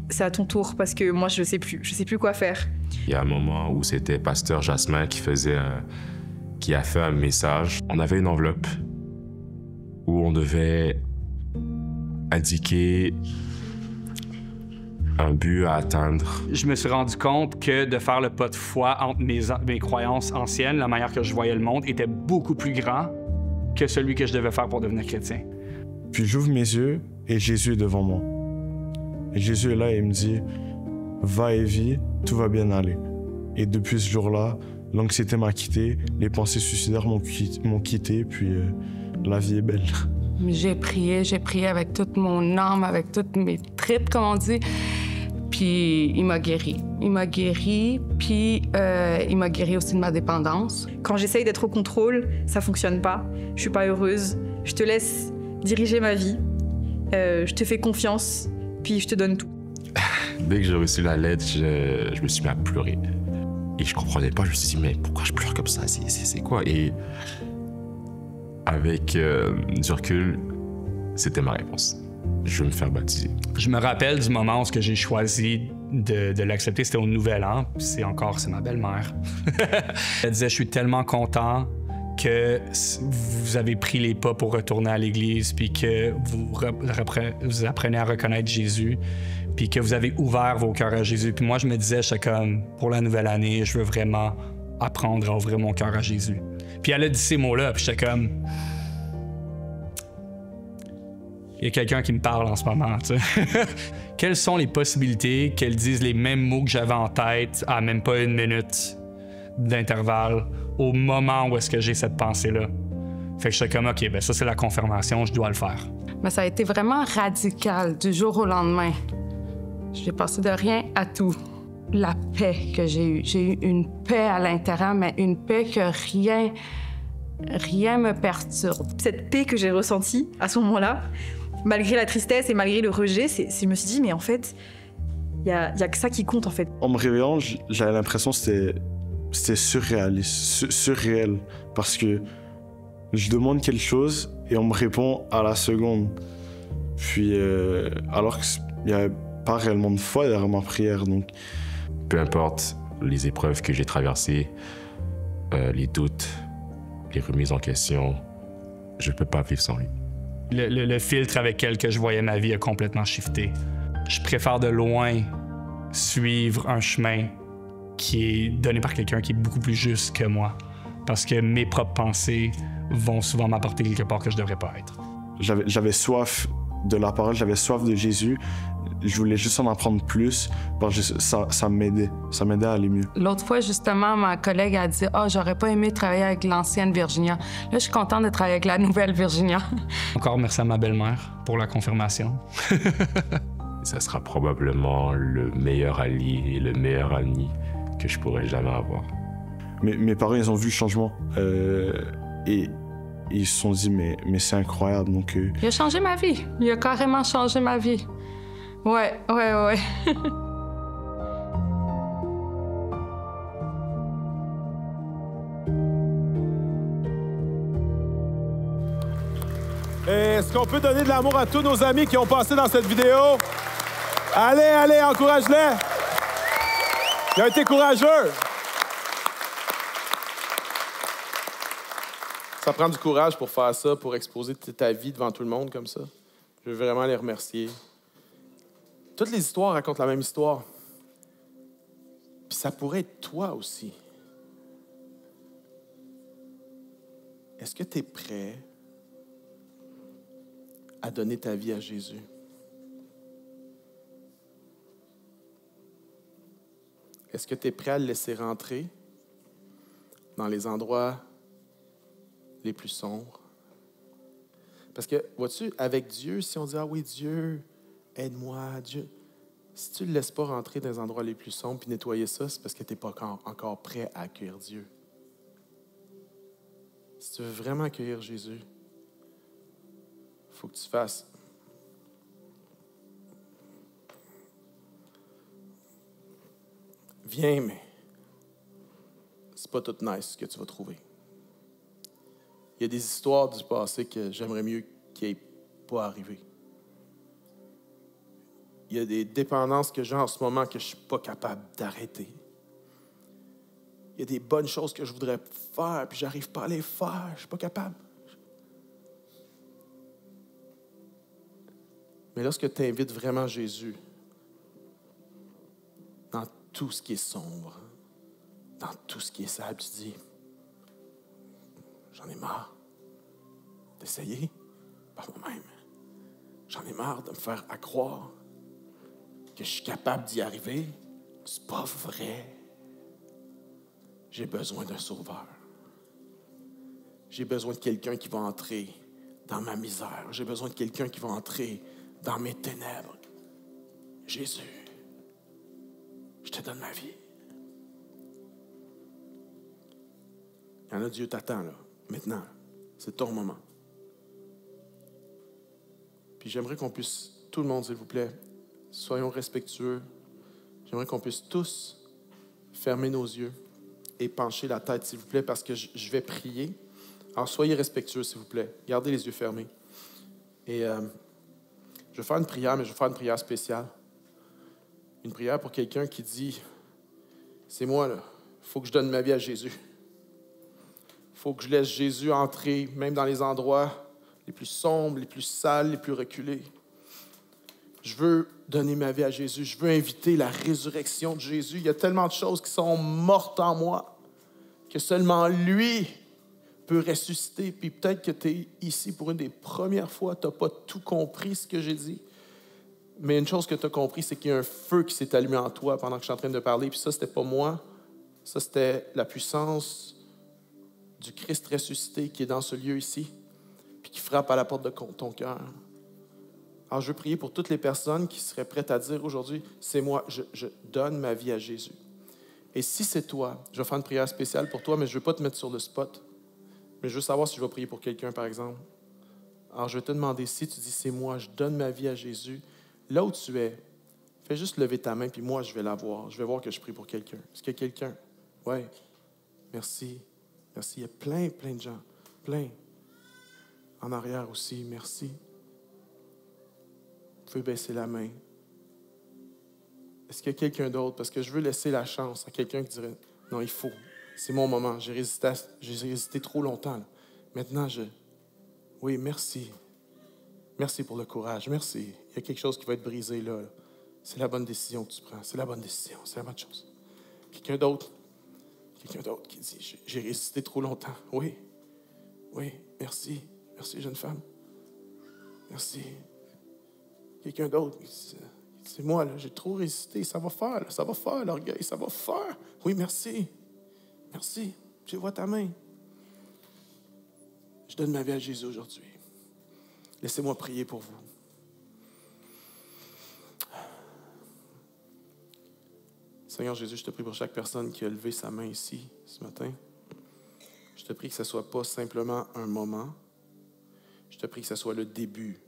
c'est à ton tour parce que moi je sais plus quoi faire. Il y a un moment où c'était Pasteur Jasmin qui a fait un message. On avait une enveloppe où on devait indiquer un but à atteindre. Je me suis rendu compte que de faire le pas de foi entre mes croyances anciennes, la manière que je voyais le monde, était beaucoup plus grand que celui que je devais faire pour devenir chrétien. Puis j'ouvre mes yeux et Jésus est devant moi. Et Jésus est là et il me dit, va et vis, tout va bien aller. Et depuis ce jour-là, l'anxiété m'a quitté, les pensées suicidaires m'ont quitté, puis la vie est belle. J'ai prié avec toute mon âme, avec toutes mes tripes, comme on dit. Puis il m'a guéri. Il m'a guéri, puis il m'a guéri aussi de ma dépendance. Quand j'essaye d'être au contrôle, ça fonctionne pas. Je suis pas heureuse. Je te laisse diriger ma vie. Je te fais confiance, puis je te donne tout. Dès que j'ai reçu la lettre, je me suis mis à pleurer. Et je comprenais pas, je me suis dit, mais pourquoi je pleure comme ça? C'est quoi? Et avec du recul, c'était ma réponse. Je veux me faire baptiser. Je me rappelle du moment où j'ai choisi de l'accepter, c'était au Nouvel An. C'est ma belle-mère. Elle disait, je suis tellement content que vous avez pris les pas pour retourner à l'église, puis que vous apprenez à reconnaître Jésus, puis que vous avez ouvert vos cœurs à Jésus. Puis moi, je me disais, j'étais comme, pour la nouvelle année, je veux vraiment apprendre à ouvrir mon cœur à Jésus. Puis elle a dit ces mots-là, puis j'étais comme... Il y a quelqu'un qui me parle en ce moment, tu sais. Quelles sont les possibilités qu'elle dise les mêmes mots que j'avais en tête à même pas 1 minute d'intervalle au moment où est-ce que j'ai cette pensée-là? Fait que j'étais comme, OK, ben ça, c'est la confirmation, je dois le faire. Mais ça a été vraiment radical du jour au lendemain. J'ai passé de rien à tout. La paix que j'ai eue. J'ai eu une paix à l'intérieur, mais une paix que rien me perturbe. Cette paix que j'ai ressentie à ce moment-là, malgré la tristesse et malgré le rejet, je me suis dit, mais en fait, il y a que ça qui compte, en fait. En me réveillant, j'avais l'impression que c'était surréaliste, surréel, parce que je demande quelque chose et on me répond à la seconde. Puis, alors qu'il n'y avait pas réellement de foi derrière ma prière, donc... Peu importe les épreuves que j'ai traversées, les doutes, les remises en question, je ne peux pas vivre sans lui. Le filtre avec lequel je voyais ma vie a complètement shifté. Je préfère de loin suivre un chemin qui est donné par quelqu'un qui est beaucoup plus juste que moi, parce que mes propres pensées vont souvent m'apporter quelque part que je ne devrais pas être. J'avais soif de la parole, j'avais soif de Jésus. Je voulais juste en apprendre plus, parce que ça m'aidait à aller mieux. L'autre fois, justement, ma collègue a dit « Ah, j'aurais pas aimé travailler avec l'ancienne Virginia. » Là, je suis contente de travailler avec la nouvelle Virginia. Encore merci à ma belle-mère pour la confirmation. Ça sera probablement le meilleur allié et le meilleur ami que je pourrais jamais avoir. Mes parents, ils ont vu le changement et ils se sont dit « mais c'est incroyable. » Donc, Il a changé ma vie. Il a carrément changé ma vie. Ouais. Est-ce qu'on peut donner de l'amour à tous nos amis qui ont passé dans cette vidéo? Allez, encourage-les! Ils ont été courageux! Ça prend du courage pour faire ça, pour exposer ta vie devant tout le monde comme ça. Je veux vraiment les remercier. Toutes les histoires racontent la même histoire. Puis ça pourrait être toi aussi. Est-ce que tu es prêt à donner ta vie à Jésus? Est-ce que tu es prêt à le laisser rentrer dans les endroits les plus sombres? Parce que, vois-tu, avec Dieu, si on dit « Ah oui, Dieu, aide-moi, Dieu. » Si tu ne le laisses pas rentrer dans les endroits les plus sombres puis nettoyer ça, c'est parce que tu n'es pas encore prêt à accueillir Dieu. tu veux vraiment accueillir Jésus, il faut que tu fasses. Viens, mais c'est pas tout nice ce que tu vas trouver. Il y a des histoires du passé que j'aimerais mieux qu'il n'aient pas arrivé. Il y a des dépendances que j'ai en ce moment que je ne suis pas capable d'arrêter. Il y a des bonnes choses que je voudrais faire, puis je n'arrive pas à les faire. Je ne suis pas capable. Mais lorsque tu invites vraiment Jésus dans tout ce qui est sombre, dans tout ce qui est sale, tu dis, j'en ai marre d'essayer par moi-même. J'en ai marre de me faire à croire que je suis capable d'y arriver. C'est pas vrai. J'ai besoin d'un sauveur. J'ai besoin de quelqu'un qui va entrer dans ma misère. J'ai besoin de quelqu'un qui va entrer dans mes ténèbres. Jésus, je te donne ma vie. Il y en a, Dieu t'attend, là. Maintenant, c'est ton moment. Puis j'aimerais qu'on puisse, tout le monde, s'il vous plaît, soyons respectueux. J'aimerais qu'on puisse tous fermer nos yeux et pencher la tête, s'il vous plaît, parce que je vais prier. Alors, soyez respectueux, s'il vous plaît. Gardez les yeux fermés. Et je vais faire une prière, mais je vais faire une prière spéciale. Une prière pour quelqu'un qui dit, c'est moi, là. Il faut que je donne ma vie à Jésus. Il faut que je laisse Jésus entrer, même dans les endroits les plus sombres, les plus sales, les plus reculés. Je veux donner ma vie à Jésus. Je veux inviter la résurrection de Jésus. Il y a tellement de choses qui sont mortes en moi que seulement lui peut ressusciter. Puis peut-être que tu es ici pour une des premières fois. Tu n'as pas tout compris ce que j'ai dit. Mais une chose que tu as compris, c'est qu'il y a un feu qui s'est allumé en toi pendant que je suis en train de parler. Puis ça, c'était pas moi. Ça, c'était la puissance du Christ ressuscité qui est dans ce lieu ici, puis qui frappe à la porte de ton cœur. Alors, je veux prier pour toutes les personnes qui seraient prêtes à dire aujourd'hui, c'est moi, je donne ma vie à Jésus. Et si c'est toi, je vais faire une prière spéciale pour toi, mais je ne veux pas te mettre sur le spot. Mais je veux savoir si je vais prier pour quelqu'un, par exemple. Alors, je vais te demander, si tu dis, c'est moi, je donne ma vie à Jésus, là où tu es, fais juste lever ta main, puis moi, je vais la voir. Je vais voir que je prie pour quelqu'un. Est-ce qu'il y a quelqu'un? Oui. Merci. Merci. Il y a plein de gens. Plein. En arrière aussi. Merci. Vous pouvez baisser la main. Est-ce qu'il y a quelqu'un d'autre? Parce que je veux laisser la chance à quelqu'un qui dirait, non, il faut. C'est mon moment. J'ai résisté trop longtemps. Là. Maintenant, oui, merci. Merci pour le courage. Merci. Il y a quelque chose qui va être brisé là. C'est la bonne décision que tu prends. C'est la bonne décision. C'est la bonne chose. Quelqu'un d'autre? Quelqu'un d'autre qui dit, j'ai résisté trop longtemps. Oui. Oui. Merci. Merci, jeune femme. Merci. Quelqu'un d'autre, c'est moi, là, j'ai trop résisté. Ça va faire, là, ça va faire, l'orgueil, ça va faire. Oui, merci. Merci. Je vois ta main. Je donne ma vie à Jésus aujourd'hui. Laissez-moi prier pour vous. Seigneur Jésus, je te prie pour chaque personne qui a levé sa main ici ce matin. Je te prie que ce ne soit pas simplement un moment. Je te prie que ce soit le début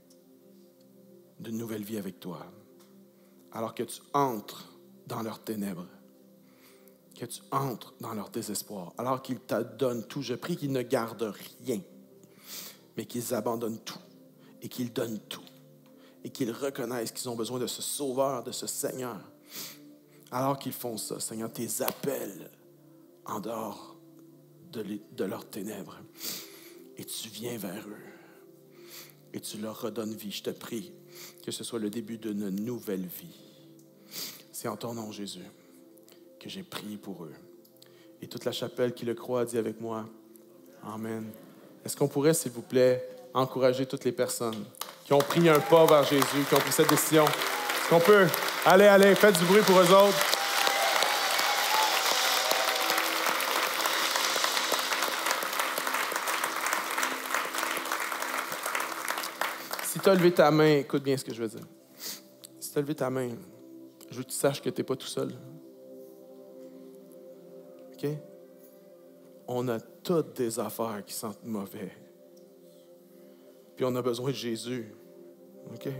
d'une nouvelle vie avec toi. Alors que tu entres dans leurs ténèbres, que tu entres dans leur désespoir, alors qu'ils te donnent tout. Je prie qu'ils ne gardent rien, mais qu'ils abandonnent tout et qu'ils donnent tout et qu'ils reconnaissent qu'ils ont besoin de ce Sauveur, de ce Seigneur. Alors qu'ils font ça, Seigneur, tes appels en dehors de leurs ténèbres et tu viens vers eux et tu leur redonnes vie. Je te prie que ce soit le début d'une nouvelle vie. C'est en ton nom, Jésus, que j'ai prié pour eux. Et toute la chapelle qui le croit dit avec moi, Amen. Est-ce qu'on pourrait, s'il vous plaît, encourager toutes les personnes qui ont pris un pas vers Jésus, qui ont pris cette décision? Est-ce qu'on peut? Allez, faites du bruit pour eux autres. Si tu as levé ta main, écoute bien ce que je veux dire. Si tu as levé ta main, je veux que tu saches que tu n'es pas tout seul. OK? on a toutes des affaires qui sentent mauvais. Puis on a besoin de Jésus. OK? Fait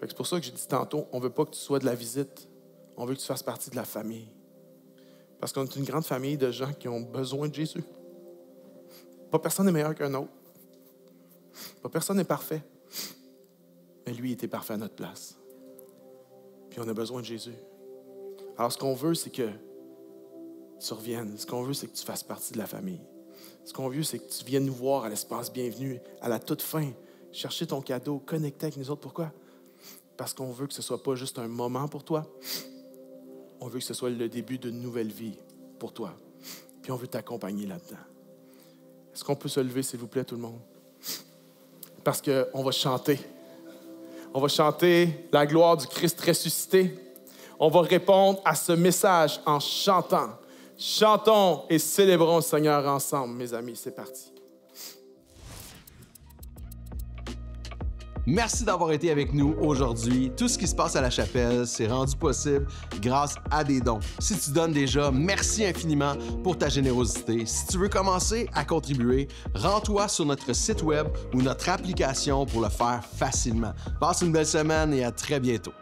que c'est pour ça que j'ai dit tantôt, on ne veut pas que tu sois de la visite. On veut que tu fasses partie de la famille. Parce qu'on est une grande famille de gens qui ont besoin de Jésus. Pas personne n'est meilleur qu'un autre. Pas personne n'est parfait. Mais lui, il était parfait à notre place. Puis on a besoin de Jésus. Alors, ce qu'on veut, c'est que tu reviennes. Ce qu'on veut, c'est que tu fasses partie de la famille. Ce qu'on veut, c'est que tu viennes nous voir à l'espace bienvenue, à la toute fin, chercher ton cadeau, connecter avec nous autres. Pourquoi? Parce qu'on veut que ce ne soit pas juste un moment pour toi. On veut que ce soit le début d'une nouvelle vie pour toi. Puis on veut t'accompagner là-dedans. Est-ce qu'on peut se lever, s'il vous plaît, tout le monde? Parce qu'on va chanter. On va chanter la gloire du Christ ressuscité. On va répondre à ce message en chantant. Chantons et célébrons le Seigneur ensemble, mes amis. C'est parti. Merci d'avoir été avec nous aujourd'hui. Tout ce qui se passe à la chapelle, c'est rendu possible grâce à des dons. Si tu donnes déjà, merci infiniment pour ta générosité. Si tu veux commencer à contribuer, rends-toi sur notre site web ou notre application pour le faire facilement. Passe une belle semaine et à très bientôt.